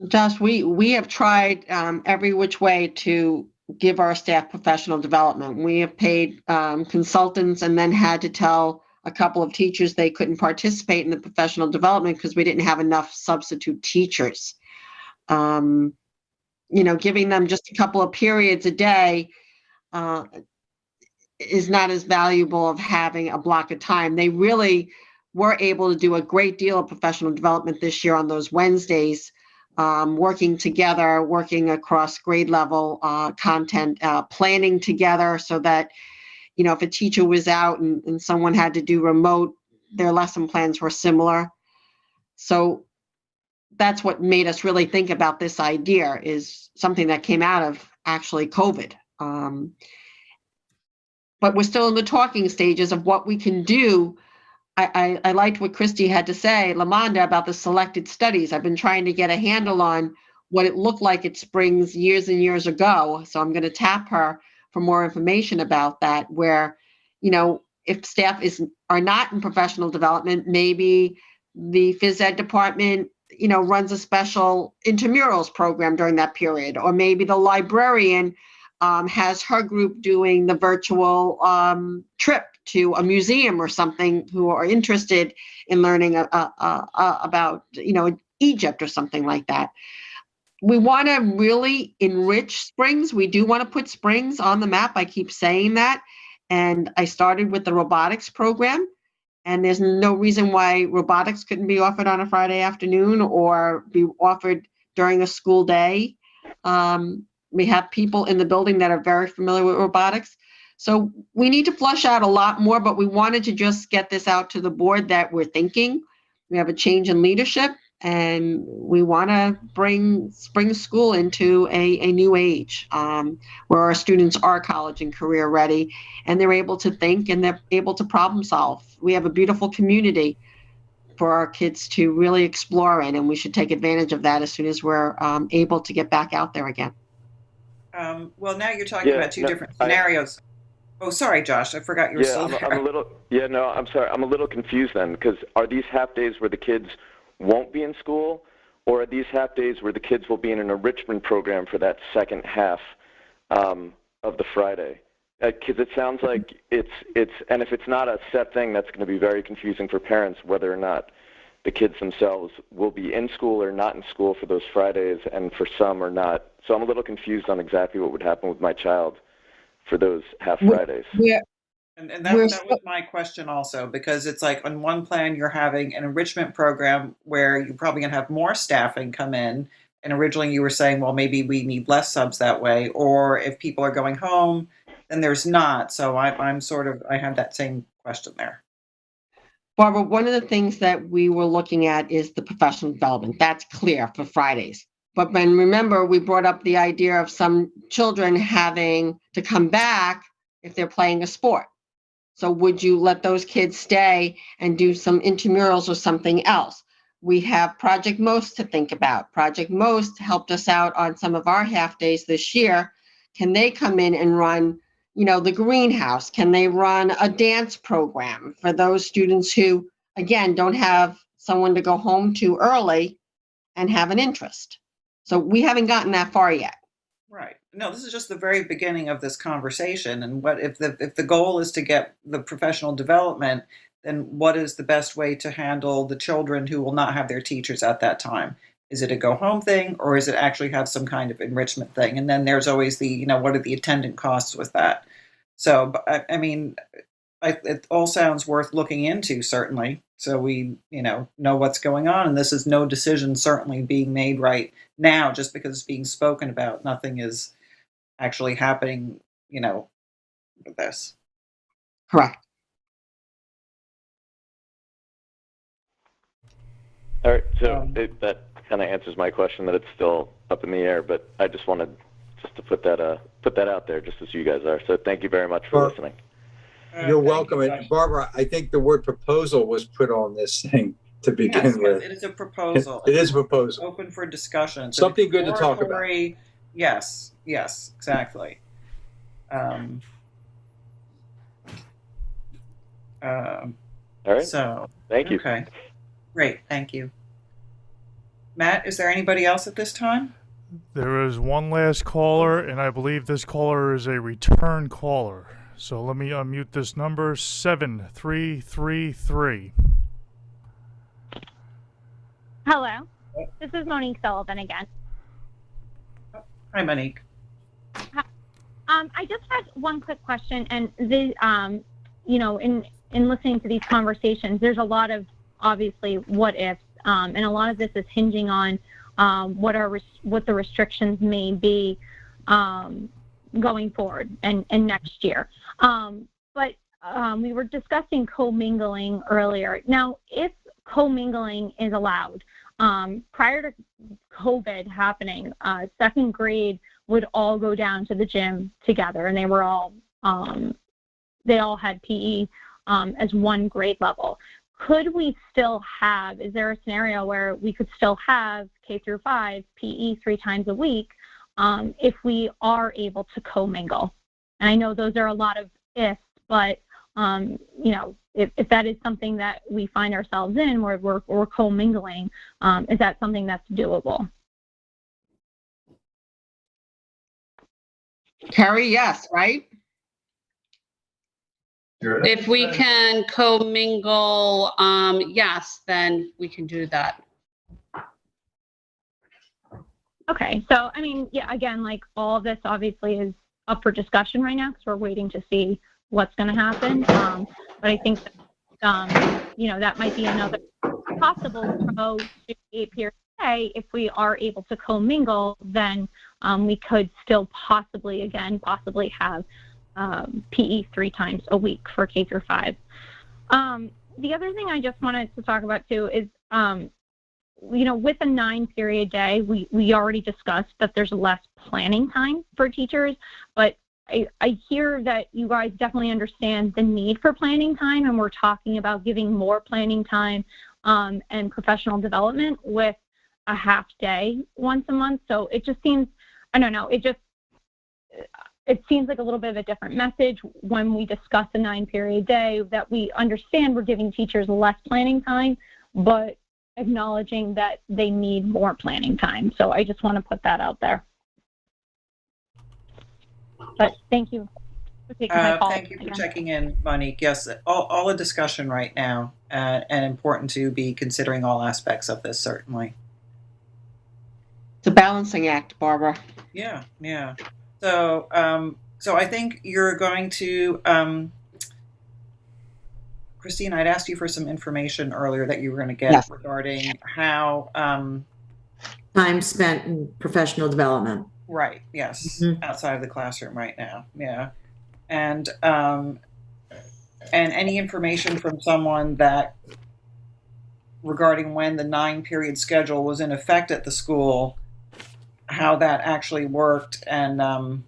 Josh, we have tried every which way to give our staff professional development. We have paid consultants and then had to tell a couple of teachers they couldn't participate in the professional development because we didn't have enough substitute teachers. Giving them just a couple of periods a day is not as valuable of having a block of time. They really were able to do a great deal of professional development this year on those Wednesdays, working together, working across grade level content, planning together so that, if a teacher was out and someone had to do remote, their lesson plans were similar. So that's what made us really think about this idea, is something that came out of actually COVID. But we're still in the talking stages of what we can do. I liked what Christy had to say, Lamonda, about the selected studies. I've been trying to get a handle on what it looked like at Springs years and years ago. So I'm going to tap her for more information about that, where, if staff are not in professional development, maybe the phys ed department, runs a special intramurals program during that period, or maybe the librarian has her group doing the virtual trip to a museum or something, who are interested in learning about, Egypt or something like that. We want to really enrich Springs. We do want to put Springs on the map. I keep saying that. And I started with the robotics program. And there's no reason why robotics couldn't be offered on a Friday afternoon or be offered during a school day. We have people in the building that are very familiar with robotics. So we need to flush out a lot more, but we wanted to just get this out to the board that we're thinking. We have a change in leadership, and we want to bring Spring School into a new age where our students are college and career ready, and they're able to think and they're able to problem solve. We have a beautiful community for our kids to really explore in, and we should take advantage of that as soon as we're able to get back out there again. Well, now you're talking about two different scenarios. Oh, sorry, Josh. I forgot you were still there. I'm sorry. I'm a little confused then, because are these half days where the kids won't be in school, or are these half days where the kids will be in an enrichment program for that second half of the Friday? Because it sounds like it's, and if it's not a set thing, that's going to be very confusing for parents whether or not the kids themselves will be in school or not in school for those Fridays, and for some or not. So I'm a little confused on exactly what would happen with my child for those half Fridays. And that was my question also, because it's like on one plan you're having an enrichment program where you're probably going to have more staffing come in, and originally you were saying, well, maybe we need less subs that way, or if people are going home, then there's not. So I have that same question there. Barbara, one of the things that we were looking at is the professional development. That's clear for Fridays. But then remember, we brought up the idea of some children having to come back if they're playing a sport. So would you let those kids stay and do some intramurals or something else? We have Project Most to think about. Project Most helped us out on some of our half days this year. Can they come in and run, the greenhouse? Can they run a dance program for those students who, again, don't have someone to go home to early and have an interest? So we haven't gotten that far yet. Right. No, this is just the very beginning of this conversation. And what if the goal is to get the professional development, then what is the best way to handle the children who will not have their teachers at that time? Is it a go home thing, or is it actually have some kind of enrichment thing? And then there's always the, what are the attendant costs with that? So, I mean, it all sounds worth looking into, certainly. So we, know what's going on. And this is no decision certainly being made right now, just because it's being spoken about. Nothing is actually happening, with this. Correct. All right. So that kind of answers my question that it's still up in the air, but I just wanted to put that out there, just as you guys are. So thank you very much for listening. You're welcome. And Barbara, I think the word proposal was put on this thing to begin with. It is a proposal. It is a proposal. Open for discussion. Something good to talk about. Yes, exactly. All right. So thank you. Okay. Great. Thank you. Matt, is there anybody else at this time? There is one last caller, and I believe this caller is a return caller. So let me unmute this number, 7333. Hello. This is Monique Sullivan again. Hi, Monique. I just had one quick question, and the, in listening to these conversations, there's a lot of obviously what ifs, and a lot of this is hinging on what the restrictions may be going forward and next year. But we were discussing commingling earlier. Now, if commingling is allowed, prior to COVID happening, second grade would all go down to the gym together, and they were all they all had PE as one grade level. Could we still have, is there a scenario where we could still have K through 5 PE 3 times a week if we are able to commingle? And I know those are a lot of ifs, but if that is something that we find ourselves in where we're commingling, is that something that's doable? Carrie, yes, right? If we can commingle, yes, then we can do that. Okay, so I mean, yeah, again, like all of this obviously is up for discussion right now because we're waiting to see what's going to happen. But I think that, you know, that might be another possible pro to 8-period day. If we are able to commingle, then we could still possibly have PE 3 times a week for K through 5. The other thing I just wanted to talk about too is, you know, with a 9-period day, we already discussed that there's less planning time for teachers, but I hear that you guys definitely understand the need for planning time, and we're talking about giving more planning time and professional development with a half day once a month. So it just seems, I don't know, it seems like a little bit of a different message when we discuss a 9-period day, that we understand we're giving teachers less planning time, but acknowledging that they need more planning time. So I just want to put that out there. But thank you for taking my call. Thank you for checking in, Monique. Yes, all a discussion right now, and important to be considering all aspects of this, certainly. It's a balancing act, Barbara. Yeah. So, so I think you're going to, Christine, I'd asked you for some information earlier that you were going to get regarding how time spent in professional development. Right. Yes. Outside of the classroom right now. Yeah. And any information from someone that regarding when the 9-period schedule was in effect at the school, how that actually worked, and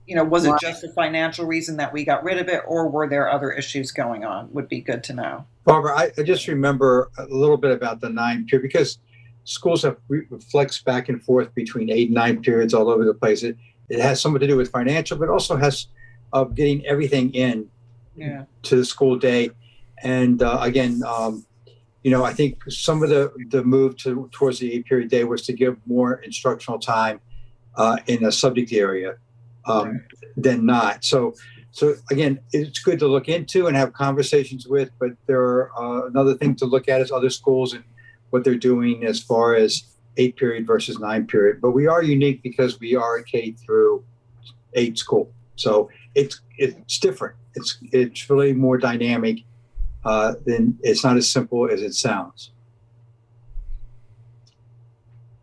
you know, was it just a financial reason that we got rid of it, or were there other issues going on? Would be good to know. Barbara, I just remember a little bit about the 9-period, because schools have flexed back and forth between 8 and 9 periods all over the place. It has something to do with financial, but also has getting everything in to the school day. And again, you know, I think some of the move towards the 8-period day was to give more instructional time in a subject area than not. So again, it's good to look into and have conversations with, but there are another thing to look at is other schools and what they're doing as far as 8-period versus 9-period. But we are unique because we are a K through 8 school. So it's different. It's really more dynamic than, it's not as simple as it sounds.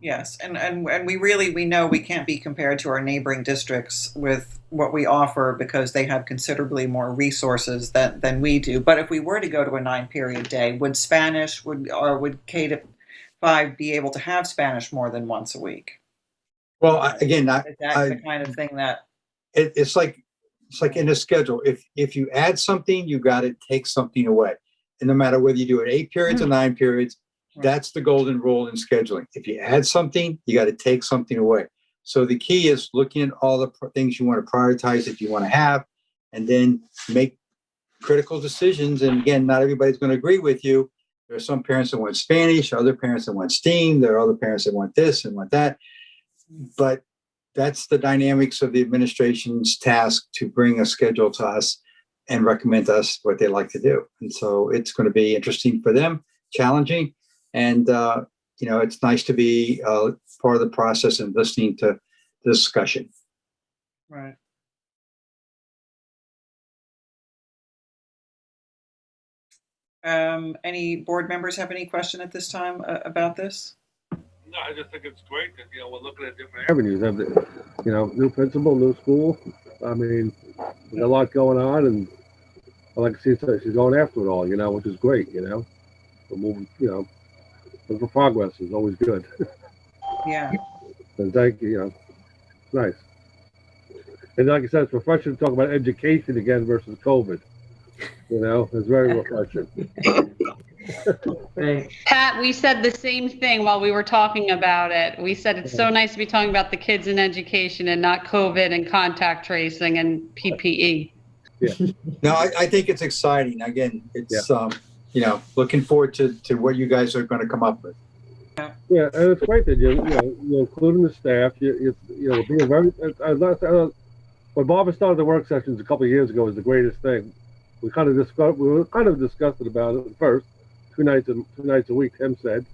Yes, and we know we can't be compared to our neighboring districts with what we offer because they have considerably more resources than we do. But if we were to go to a 9-period day, would Spanish would K to 5 be able to have Spanish more than once a week? Well, again, is that the kind of thing that it's like in a schedule. If you add something, you got to take something away, and no matter whether you do it 8 periods or 9 periods. That's the golden rule in scheduling. If you add something, you got to take something away. So the key is looking at all the things you want to prioritize that you want to have, and then make critical decisions. And again, not everybody's going to agree with you. There are some parents that want Spanish, other parents that want STEAM. There are other parents that want this and want that. But that's the dynamics of the administration's task to bring a schedule to us and recommend to us what they like to do. And so it's going to be interesting for them, challenging. And, you know, it's nice to be part of the process and listening to the discussion. Right. Any board members have any question at this time about this? No, I just think it's great that, you know, we're looking at different avenues. Have the, you know, new principal, new school. I mean, there's a lot going on, and like she's going after it all, you know, which is great, you know. We're moving, you know. For progress is always good. Yeah. And thank you, you know, it's nice. And like I said, it's refreshing to talk about education again versus COVID. You know, it's very refreshing. Pat, we said the same thing while we were talking about it. We said it's so nice to be talking about the kids in education and not COVID and contact tracing and PPE. Yeah. No, I think it's exciting. Again, it's you know, looking forward to what you guys are going to come up with. Yeah, and it's great that you're including the staff. Being very. When Barbara started the work sessions a couple of years ago, was the greatest thing. We kind of discussed it about it at first. Two nights a week. Tim said,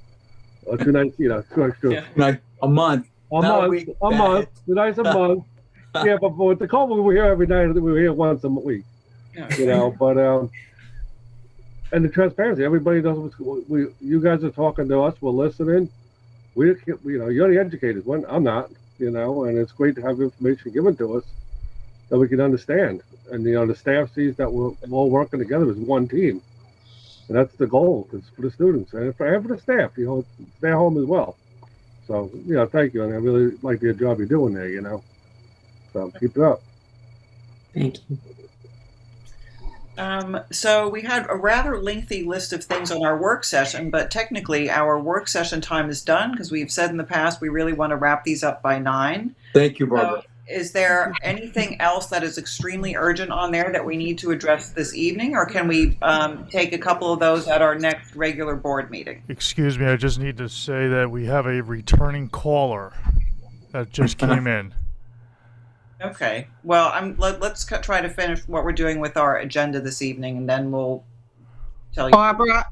2 nights. 2 extra. Like a month. A month. 2 nights a month. Yeah, but with the COVID, we were here every night. We were here once a week. But and the transparency. Everybody knows you guys are talking to us. We're listening. You're the educators. I'm not. And it's great to have information given to us that we can understand. And the staff sees that we're all working together as one team. And that's the goal for the students and for the staff. Stay home as well. So thank you, and I really like the job you're doing there. So keep it up. Thank you. So we had a rather lengthy list of things on our work session, but technically our work session time is done because we've said in the past we really want to wrap these up by 9. Thank you, Barbara. So is there anything else that is extremely urgent on there that we need to address this evening, or can we take a couple of those at our next regular board meeting? Excuse me, I just need to say that we have a returning caller that just came in. Okay. Well, let's try to finish what we're doing with our agenda this evening, and then we'll tell you. Barbara,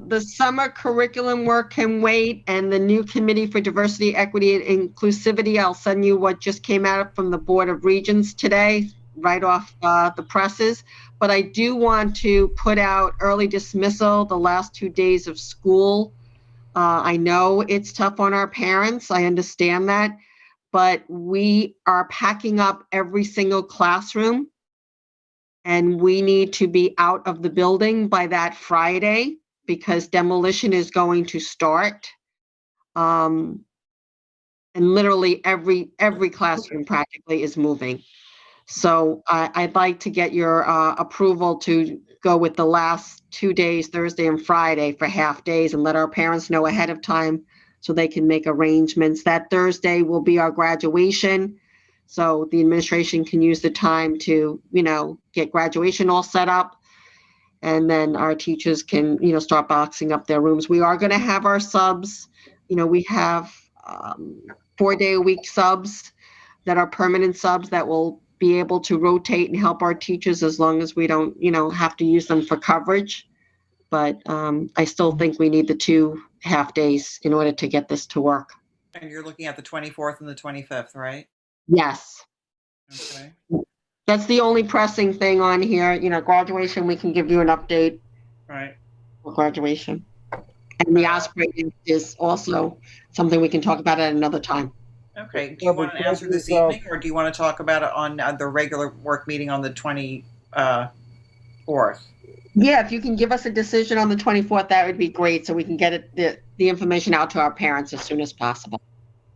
the summer curriculum work can wait, and the new committee for diversity, equity, and inclusivity, I'll send you what just came out from the Board of Regents today, right off the presses. But I do want to put out early dismissal the last 2 days of school. I know it's tough on our parents. I understand that. But we are packing up every single classroom, and we need to be out of the building by that Friday because demolition is going to start. And literally every classroom practically is moving. So I'd like to get your approval to go with the last 2 days, Thursday and Friday, for half days, and let our parents know ahead of time so they can make arrangements. That Thursday will be our graduation. So the administration can use the time to, get graduation all set up. And then our teachers can, start boxing up their rooms. We are going to have our subs. We have 4-day-a-week subs that are permanent subs that will be able to rotate and help our teachers as long as we don't, have to use them for coverage. But I still think we need the 2 half days in order to get this to work. And you're looking at the 24th and the 25th, right? Yes. Okay. That's the only pressing thing on here. Graduation, we can give you an update. Right. For graduation. And the Osprey is also something we can talk about at another time. Okay. Do you want to answer this evening, or do you want to talk about it on the regular work meeting on the 24th? Yeah, if you can give us a decision on the 24th, that would be great, so we can get the information out to our parents as soon as possible.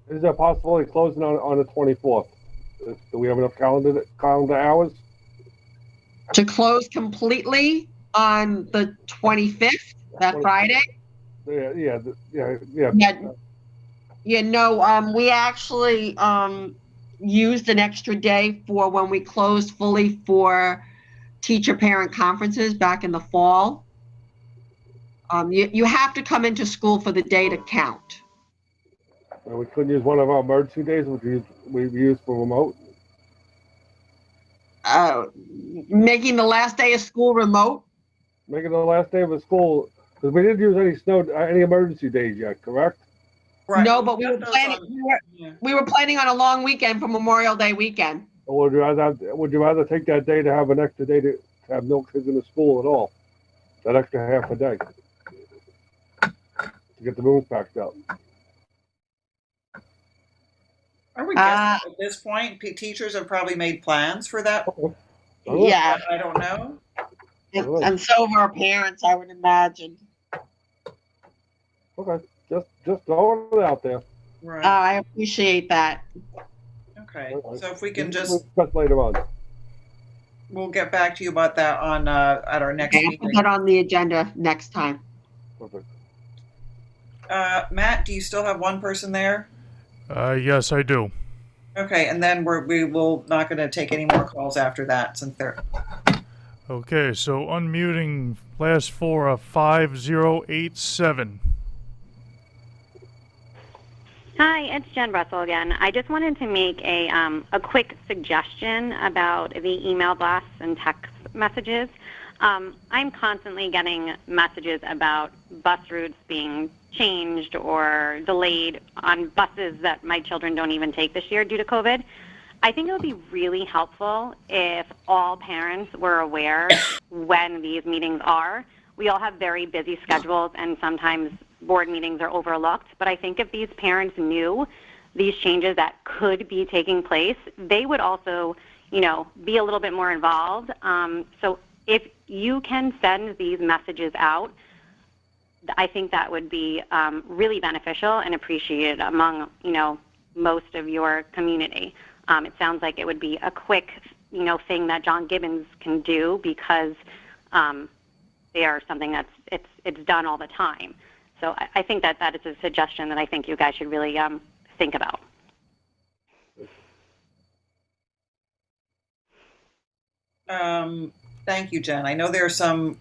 Is there a possibility of closing on the 24th? Do we have enough calendar hours? To close completely on the 25th, that Friday? Yeah. We actually used an extra day for when we closed fully for teacher-parent conferences back in the fall. You have to come into school for the day to count. We couldn't use one of our emergency days, which we've used for remote. Making the last day of school remote? Making the last day of the school, because we didn't use any emergency days yet, correct? Right. No, but we were planning on a long weekend for Memorial Day weekend. Or would you rather take that day to have an extra day to have no kids in the school at all? That extra half a day to get the rooms packed up. Are we guessing at this point? Teachers have probably made plans for that. Yeah. I don't know. And so have our parents, I would imagine. Okay, just throwing it out there. Right. I appreciate that. Okay, so if we can just later on, we'll get back to you about that on at our next meeting. Put that on the agenda next time. Perfect. Matt, do you still have one person there? Yes, I do. Okay, and then we will not going to take any more calls after that since they're. Okay, so unmuting last 4 5087. Hi, it's Jen Russell again. I just wanted to make a quick suggestion about the email blasts and text messages. I'm constantly getting messages about bus routes being changed or delayed on buses that my children don't even take this year due to COVID. I think it would be really helpful if all parents were aware when these meetings are. We all have very busy schedules, and sometimes board meetings are overlooked, but I think if these parents knew these changes that could be taking place, they would also, be a little bit more involved. So if you can send these messages out, I think that would be really beneficial and appreciated among, most of your community. It sounds like it would be a quick, thing that John Gibbons can do because they are something that's it's done all the time. So I think that is a suggestion that I think you guys should really think about. Thank you, Jen. I know there are some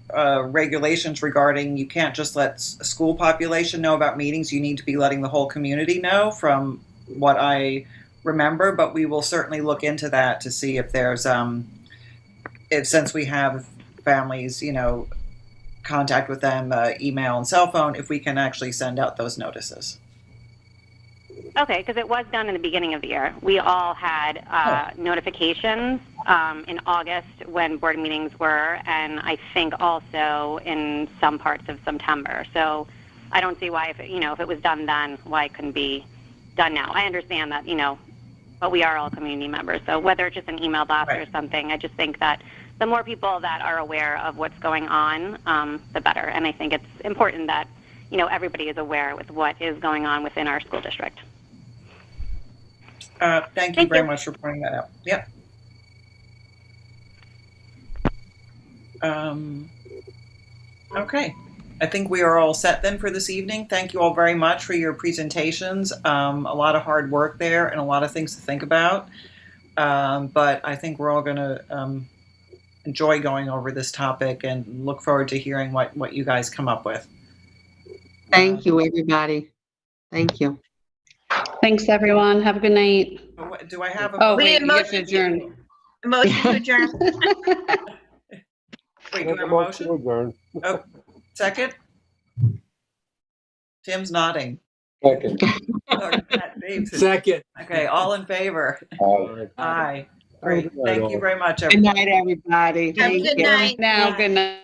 regulations regarding you can't just let a school population know about meetings. You need to be letting the whole community know from what I remember, but we will certainly look into that to see if there's, since we have families, contact with them, email and cell phone, if we can actually send out those notices. Okay, because it was done in the beginning of the year. We all had notifications in August when board meetings were, and I think also in some parts of September. So I don't see why, if it was done then, why it couldn't be done now. I understand that, but we are all community members. So whether it's just an email blast or something, I just think that the more people that are aware of what's going on, the better. And I think it's important that, everybody is aware with what is going on within our school district. Thank you very much for pointing that out. Yep. Okay. I think we are all set then for this evening. Thank you all very much for your presentations. A lot of hard work there and a lot of things to think about. But I think we're all going to enjoy going over this topic and look forward to hearing what you guys come up with. Thank you, everybody. Thank you. Thanks, everyone. Have a good night. Do I have a wait, you have to adjourn. Motion to adjourn. Wait, do I have a motion? Oh, second? Tim's nodding. Second. Second. Okay, all in favor? Aye. Great. Good night, Thank all. you very much, Good everyone. night, everybody. Have a good night. Now, good night.